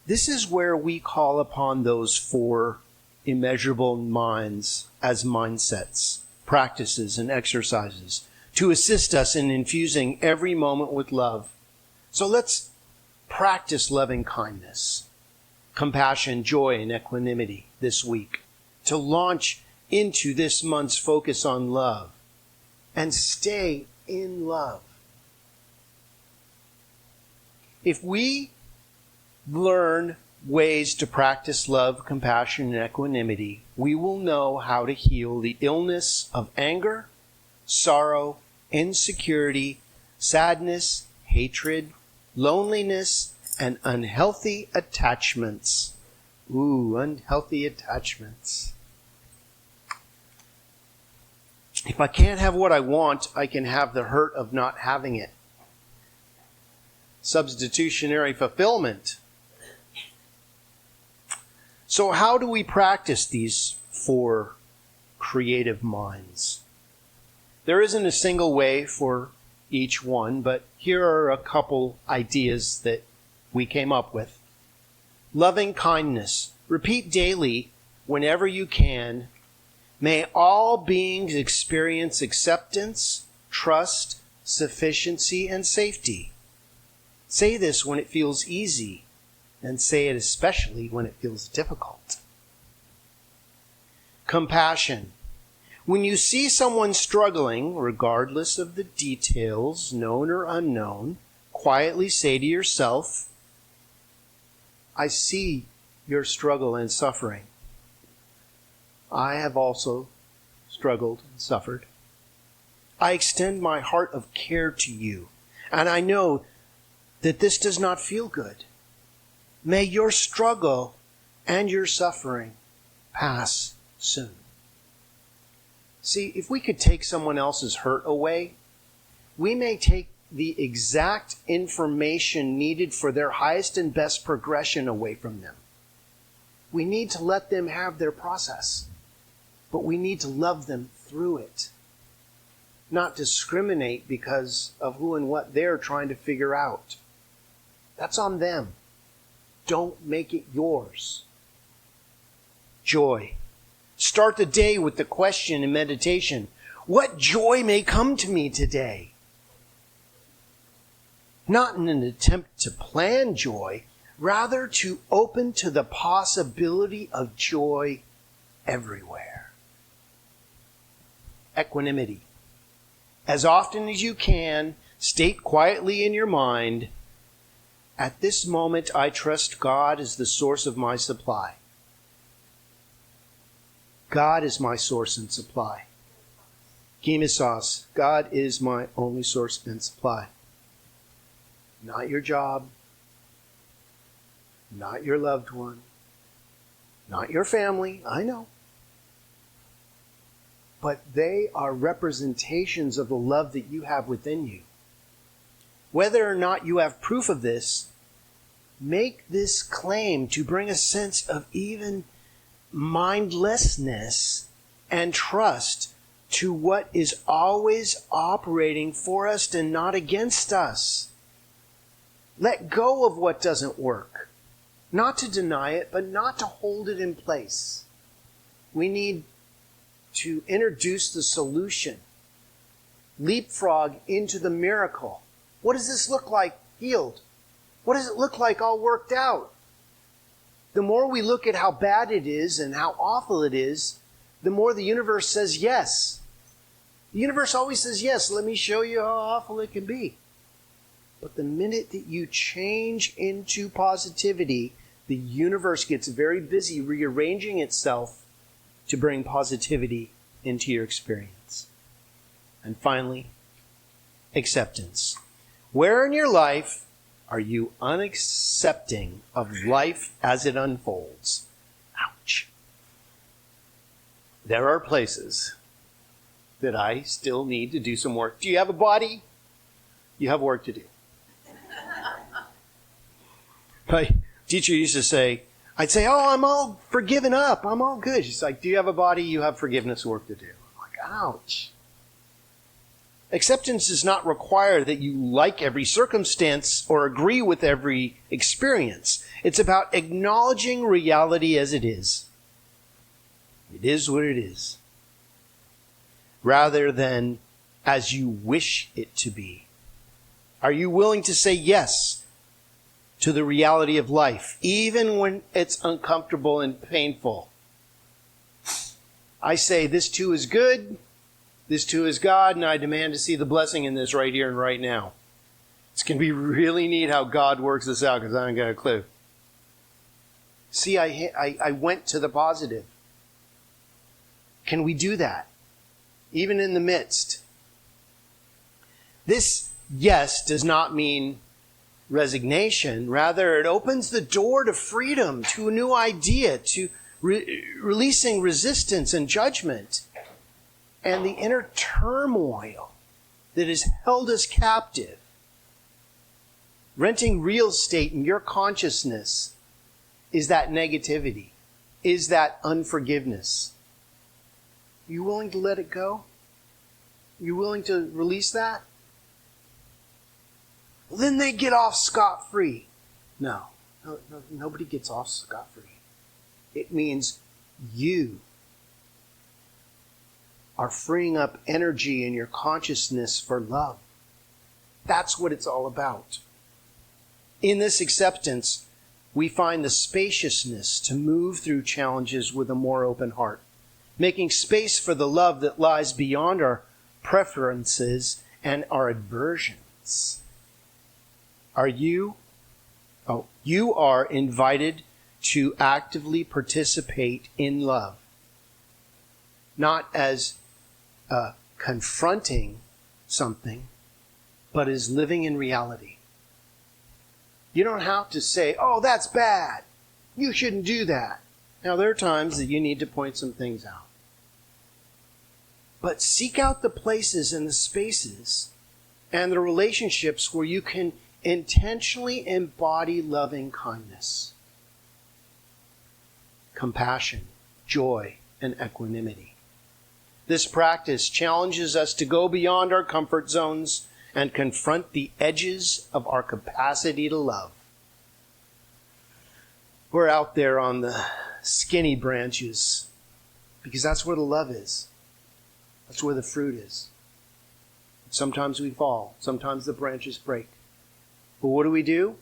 This is where we call upon those four immeasurable minds as mindsets, practices, and exercises to assist us in infusing every moment with love. So let's practice loving kindness, compassion, joy, and equanimity this week to launch into this month's focus on love and stay in love. If we learn ways to practice love, compassion, and equanimity, we will know how to heal the illness of anger, sorrow, insecurity, sadness, hatred, loneliness, and unhealthy attachments. Ooh, unhealthy attachments. If I can't have what I want, I can have the hurt of not having it. Substitutionary fulfillment. So how do we practice these 4 creative minds? There isn't a single way for each one, but here are a couple ideas that we came up with. Loving kindness. Repeat daily, whenever you can, may all beings experience acceptance, trust, sufficiency, and safety. Say this when it feels easy, and say it especially when it feels difficult. Compassion. When you see someone struggling, regardless of the details, known or unknown, quietly say to yourself, I see your struggle and suffering. I have also struggled and suffered. I extend my heart of care to you, and I know that this does not feel good. May your struggle and your suffering pass soon. See, if we could take someone else's hurt away, we may take the exact information needed for their highest and best progression away from them. We need to let them have their process, but we need to love them through it. Not discriminate because of who and what they're trying to figure out. That's on them. Don't make it yours. Joy. Start the day with the question in meditation, what joy may come to me today? Not in an attempt to plan joy, rather to open to the possibility of joy everywhere. Equanimity. As often as you can, state quietly in your mind, at this moment I trust God is the source of my supply. God is my source and supply. Kimisas, God is my only source and supply. Not your job, not your loved one, not your family, I know. But they are representations of the love that you have within you. Whether or not you have proof of this, make this claim to bring a sense of even mindlessness and trust to what is always operating for us and not against us. Let go of what doesn't work. Not to deny it, but not to hold it in place. We need to introduce the solution. Leapfrog into the miracle. What does this look like healed? What does it look like all worked out? The more we look at how bad it is and how awful it is, the more the universe says yes. The universe always says yes. Let me show you how awful it can be. But the minute that you change into positivity, the universe gets very busy rearranging itself to bring positivity into your experience. And finally, acceptance. Where in your life are you unaccepting of life as it unfolds? Ouch. There are places that I still need to do some work. Do you have a body? You have work to do. My teacher used to say, I'd say, oh, I'm all forgiven up. I'm all good. She's like, do you have a body? You have forgiveness work to do. I'm like, ouch. Acceptance does not require that you like every circumstance or agree with every experience. It's about acknowledging reality as it is. It is what it is. Rather than as you wish it to be? Are you willing to say yes to the reality of life, even when it's uncomfortable and painful? I say this too is good, this too is God, and I demand to see the blessing in this right here and right now. It's going to be really neat how God works this out, because I ain't got a clue. See, I went to the positive. Can we do that? Even in the midst. This yes does not mean resignation. Rather, it opens the door to freedom, to a new idea, to releasing resistance and judgment, and the inner turmoil that has held us captive. Renting real estate in your consciousness is that negativity, is that unforgiveness. Are you willing to let it go? Are you willing to release that? Well, then they get off scot-free. No, nobody gets off scot-free. It means you are freeing up energy in your consciousness for love. That's what it's all about. In this acceptance, we find the spaciousness to move through challenges with a more open heart, making space for the love that lies beyond our preferences and our aversions. You are invited to actively participate in love, not as confronting something, but as living in reality. You don't have to say, oh, that's bad. You shouldn't do that. Now, there are times that you need to point some things out. But seek out the places and the spaces and the relationships where you can intentionally embody loving kindness, compassion, joy, and equanimity. This practice challenges us to go beyond our comfort zones and confront the edges of our capacity to love. We're out there on the skinny branches because that's where the love is. That's where the fruit is. Sometimes we fall. Sometimes the branches break. But what do?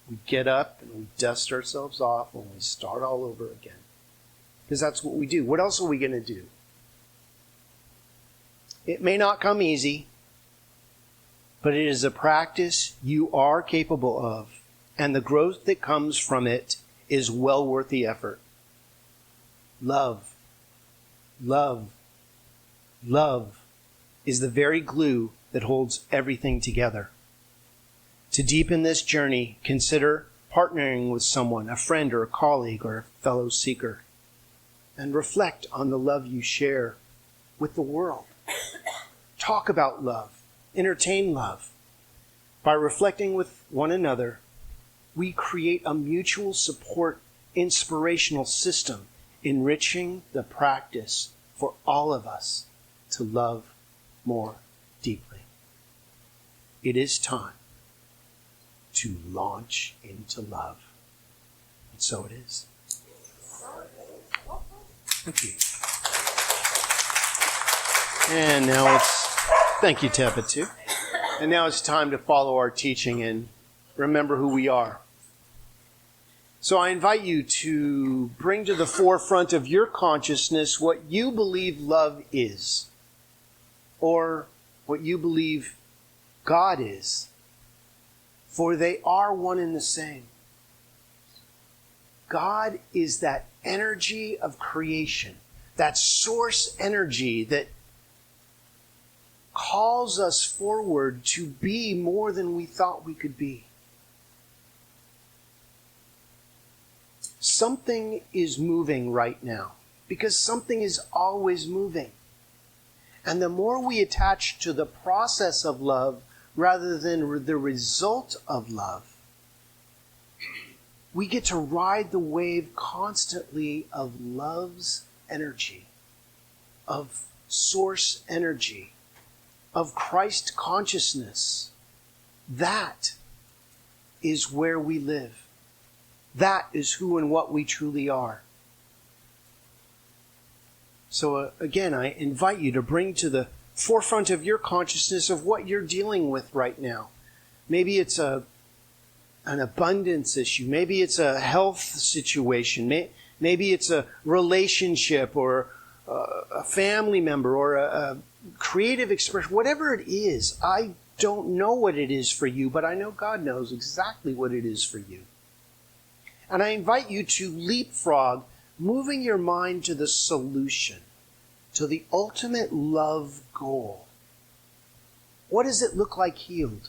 We get up and we dust ourselves off and we start all over again. Because that's what we do. What else are we going to do? It may not come easy, but it is a practice you are capable of, and the growth that comes from it is well worth the effort. Love, love, love is the very glue that holds everything together. To deepen this journey, consider partnering with someone, a friend or a colleague or a fellow seeker, and reflect on the love you share with the world. Talk about love. Entertain love. By reflecting with one another, we create a mutual support, inspirational system, enriching the practice for all of us to love more deeply. It is time to launch into love. And so it is. Thank you. And now thank you, Teppa, too. And now it's time to follow our teaching and remember who we are. So I invite you to bring to the forefront of your consciousness what you believe love is, or what you believe God is, for they are one and the same. God is that energy of creation, that source energy that calls us forward to be more than we thought we could be. Something is moving right now, because something is always moving. And the more we attach to the process of love rather than the result of love, we get to ride the wave constantly of love's energy, of source energy, of Christ consciousness. That is where we live. That is who and what we truly are. So again, I invite you to bring to the forefront of your consciousness of what you're dealing with right now. Maybe it's an abundance issue. Maybe it's a health situation. Maybe it's a relationship or a family member or a creative expression. Whatever it is, I don't know what it is for you, but I know God knows exactly what it is for you. And I invite you to leapfrog, moving your mind to the solution, to the ultimate love goal. What does it look like healed?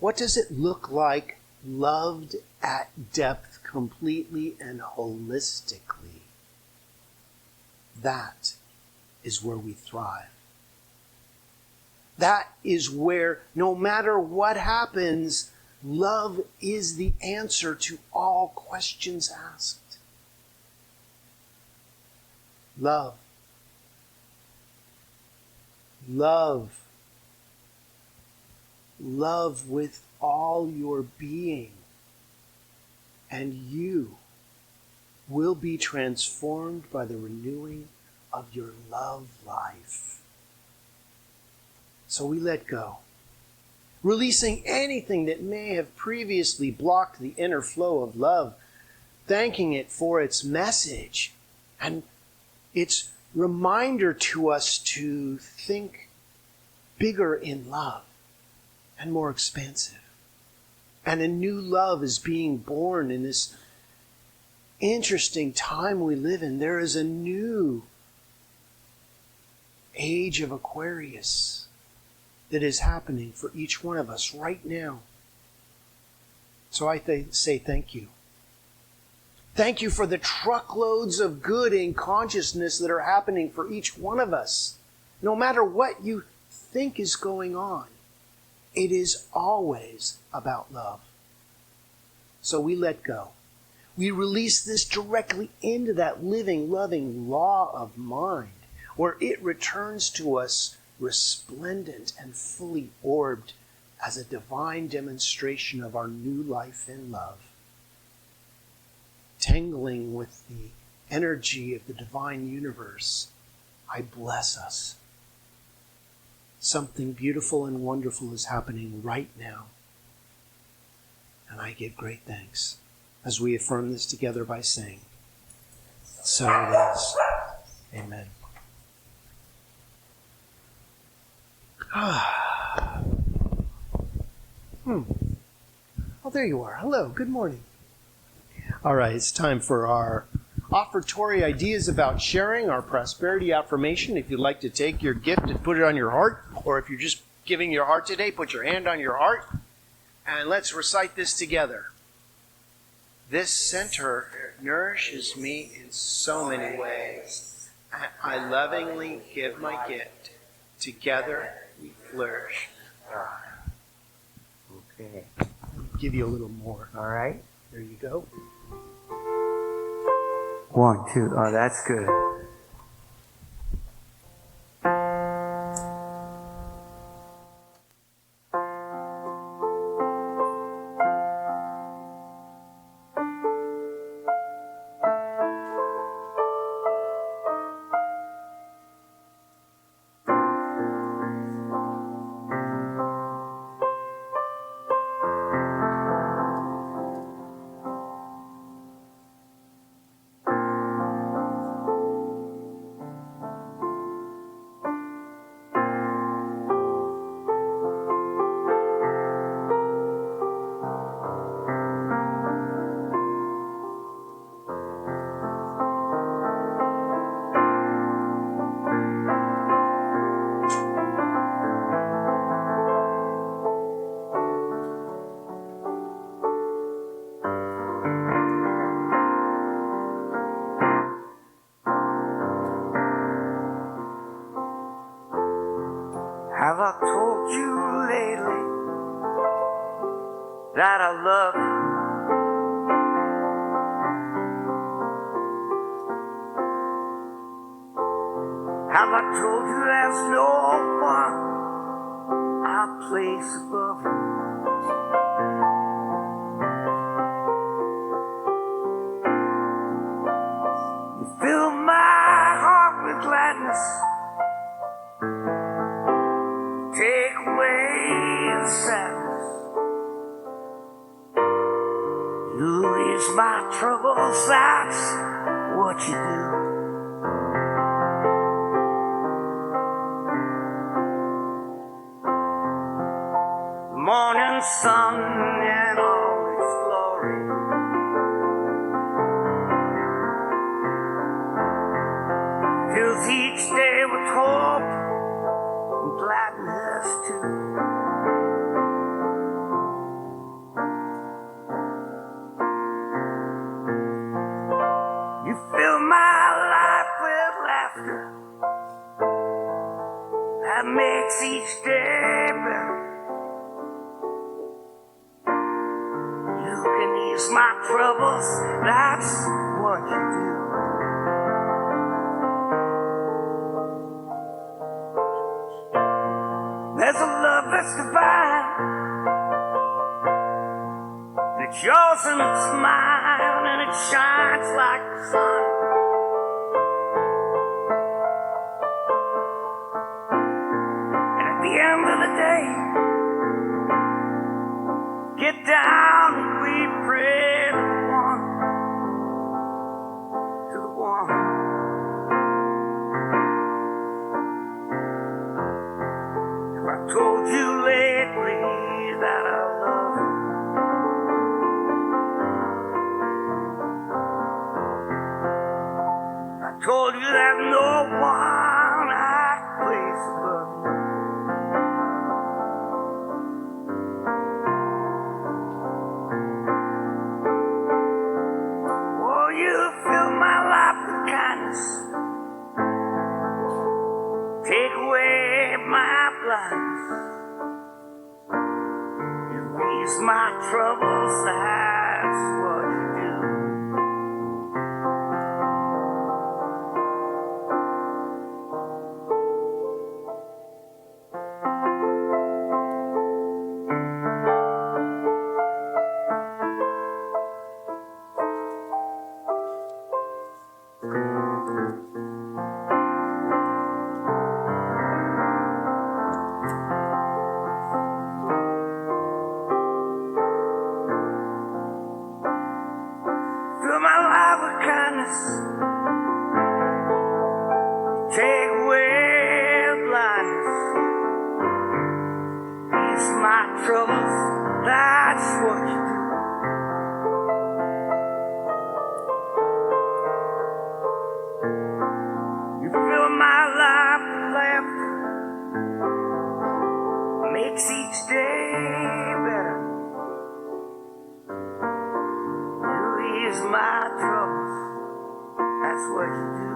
What does it look like loved at depth completely and holistically? That is where we thrive. That is where, no matter what happens, love is the answer to all questions asked. Love. Love. Love with all your being. And you will be transformed by the renewing of your love life. So we let go, releasing anything that may have previously blocked the inner flow of love, thanking it for its message and its reminder to us to think bigger in love and more expansive. And a new love is being born in this interesting time we live in. There is a new age of Aquarius that is happening for each one of us right now. So I say thank you. Thank you for the truckloads of good in consciousness that are happening for each one of us. No matter what you think is going on, it is always about love. So we let go. We release this directly into that living, loving law of mind, where it returns to us resplendent and fully orbed as a divine demonstration of our new life in love. Tangling with the energy of the divine universe, I bless us. Something beautiful and wonderful is happening right now. And I give great thanks as we affirm this together by saying, so it is. Amen. Oh, there you are. Hello. Good morning. All right, it's time for our offertory ideas about sharing, our prosperity affirmation. If you'd like to take your gift and put it on your heart, or if you're just giving your heart today, put your hand on your heart, and let's recite this together. This center nourishes me in so many ways. I lovingly give my gift. Together we flourish. Okay. Give you a little more. All right. There you go. 1, 2. Oh, that's good. Have I told you lately that I love you? Have I told you there's no one I place above you? You fill my heart with gladness You ease my troubles, that's what you do. The morning sun in all its glory fills each day with hope and gladness too. You fill my life with laughter that makes each day better. You can ease my troubles, that's what you do. There's a love that's divine, it's yours and it's mine, and it shines like the sun. And at the end of the day, get down and we pray to the one. If I told you lately that I love you, I told you that no one I place above you. Oh, you fill my life with kindness, take away my blindness, you ease my troubles, that's what you do. Fill my life with kindness, take away blindness, ease my troubles, that's what you do. You fill my life with laughter, makes each day better. Ease my troubles, that's what you do.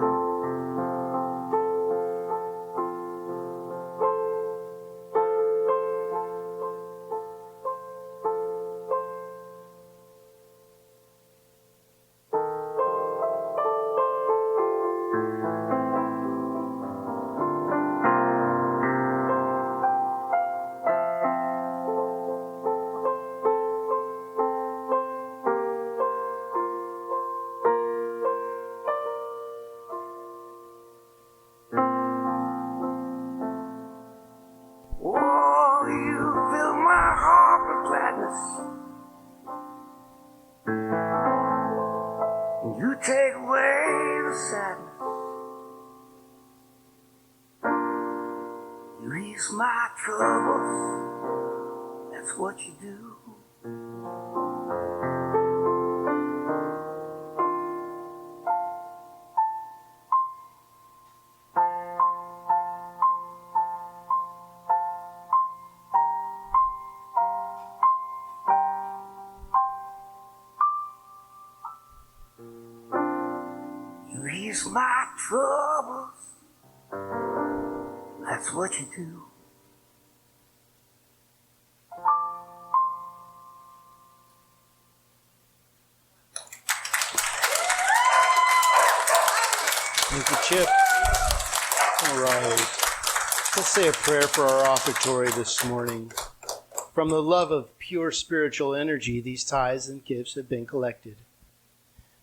Oh, you fill my heart with gladness, and you take away the sadness. You ease my troubles, that's what you do. You ease my troubles, that's what you do. Thank you, Chip. All right. Let's say a prayer for our offertory this morning. From the love of pure spiritual energy, these tithes and gifts have been collected.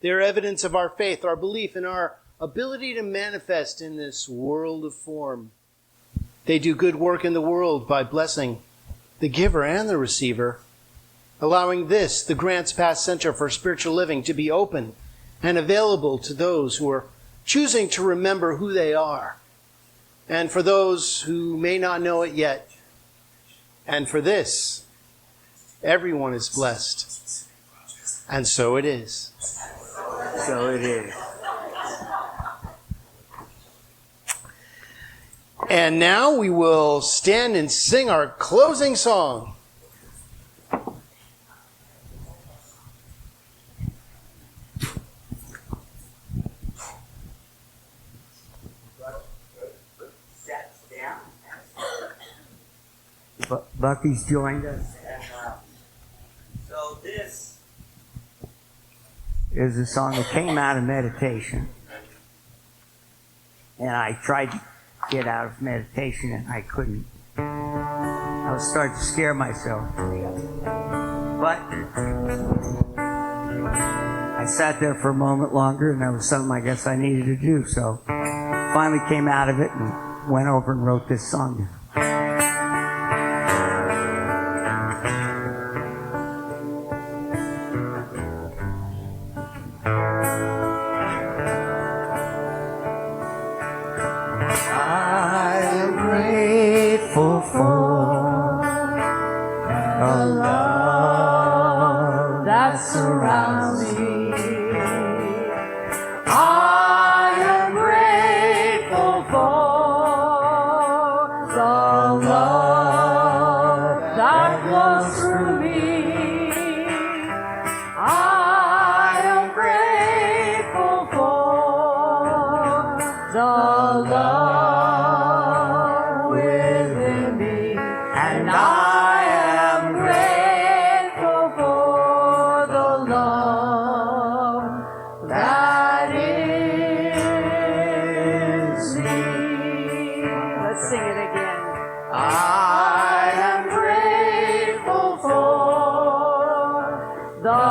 They are evidence of our faith, our belief, and our ability to manifest in this world of form. They do good work in the world by blessing the giver and the receiver. allowing this, the Grants Pass Center for Spiritual Living, to be open and available to those who are choosing to remember who they are, and for those who may not know it yet. And for this, everyone is blessed. And so it is. So it is. And now we will stand and sing our closing song. Bucky's joined us. So this Is a song that came out of meditation. And I tried to get out of meditation and I couldn't. I was starting to scare myself. But I sat there for a moment longer and there was something I guess I needed to do. So finally came out of it and went over and wrote this song. Surrounds me. I am grateful for the love that flows through me. I am grateful for the love within me, and I am grateful for the love that is me. Let's sing it again. I am grateful for the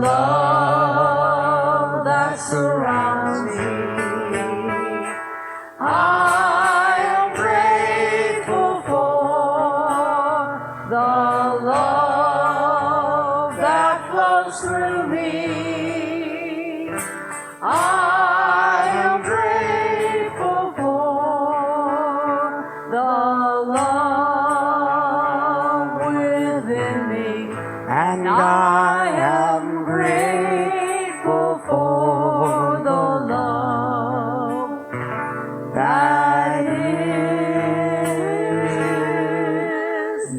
love that surrounds me. I am grateful for the love that flows through me. I am grateful for the love within me, And I am grateful for the love that is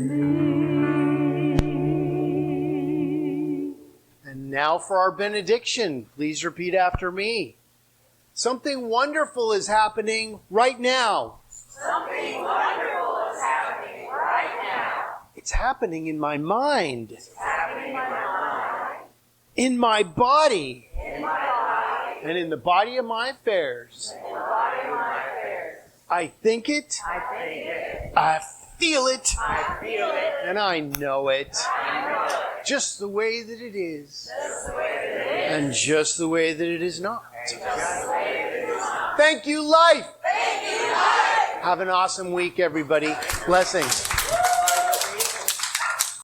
me. And now for our benediction. Please repeat after me. Something wonderful is happening right now. Something wonderful is happening right now. It's happening in my mind, It's happening in my mind, in my body, in my body, and in the body of my affairs. in the body of my affairs. I think it, I think it, I feel it, I feel it, and I know it. I know it. Just the way that it is, Just the way that it is, and just the way that it is not. just the way that it is not. Thank you, life. Thank you, life. Have an awesome week, everybody. Blessings.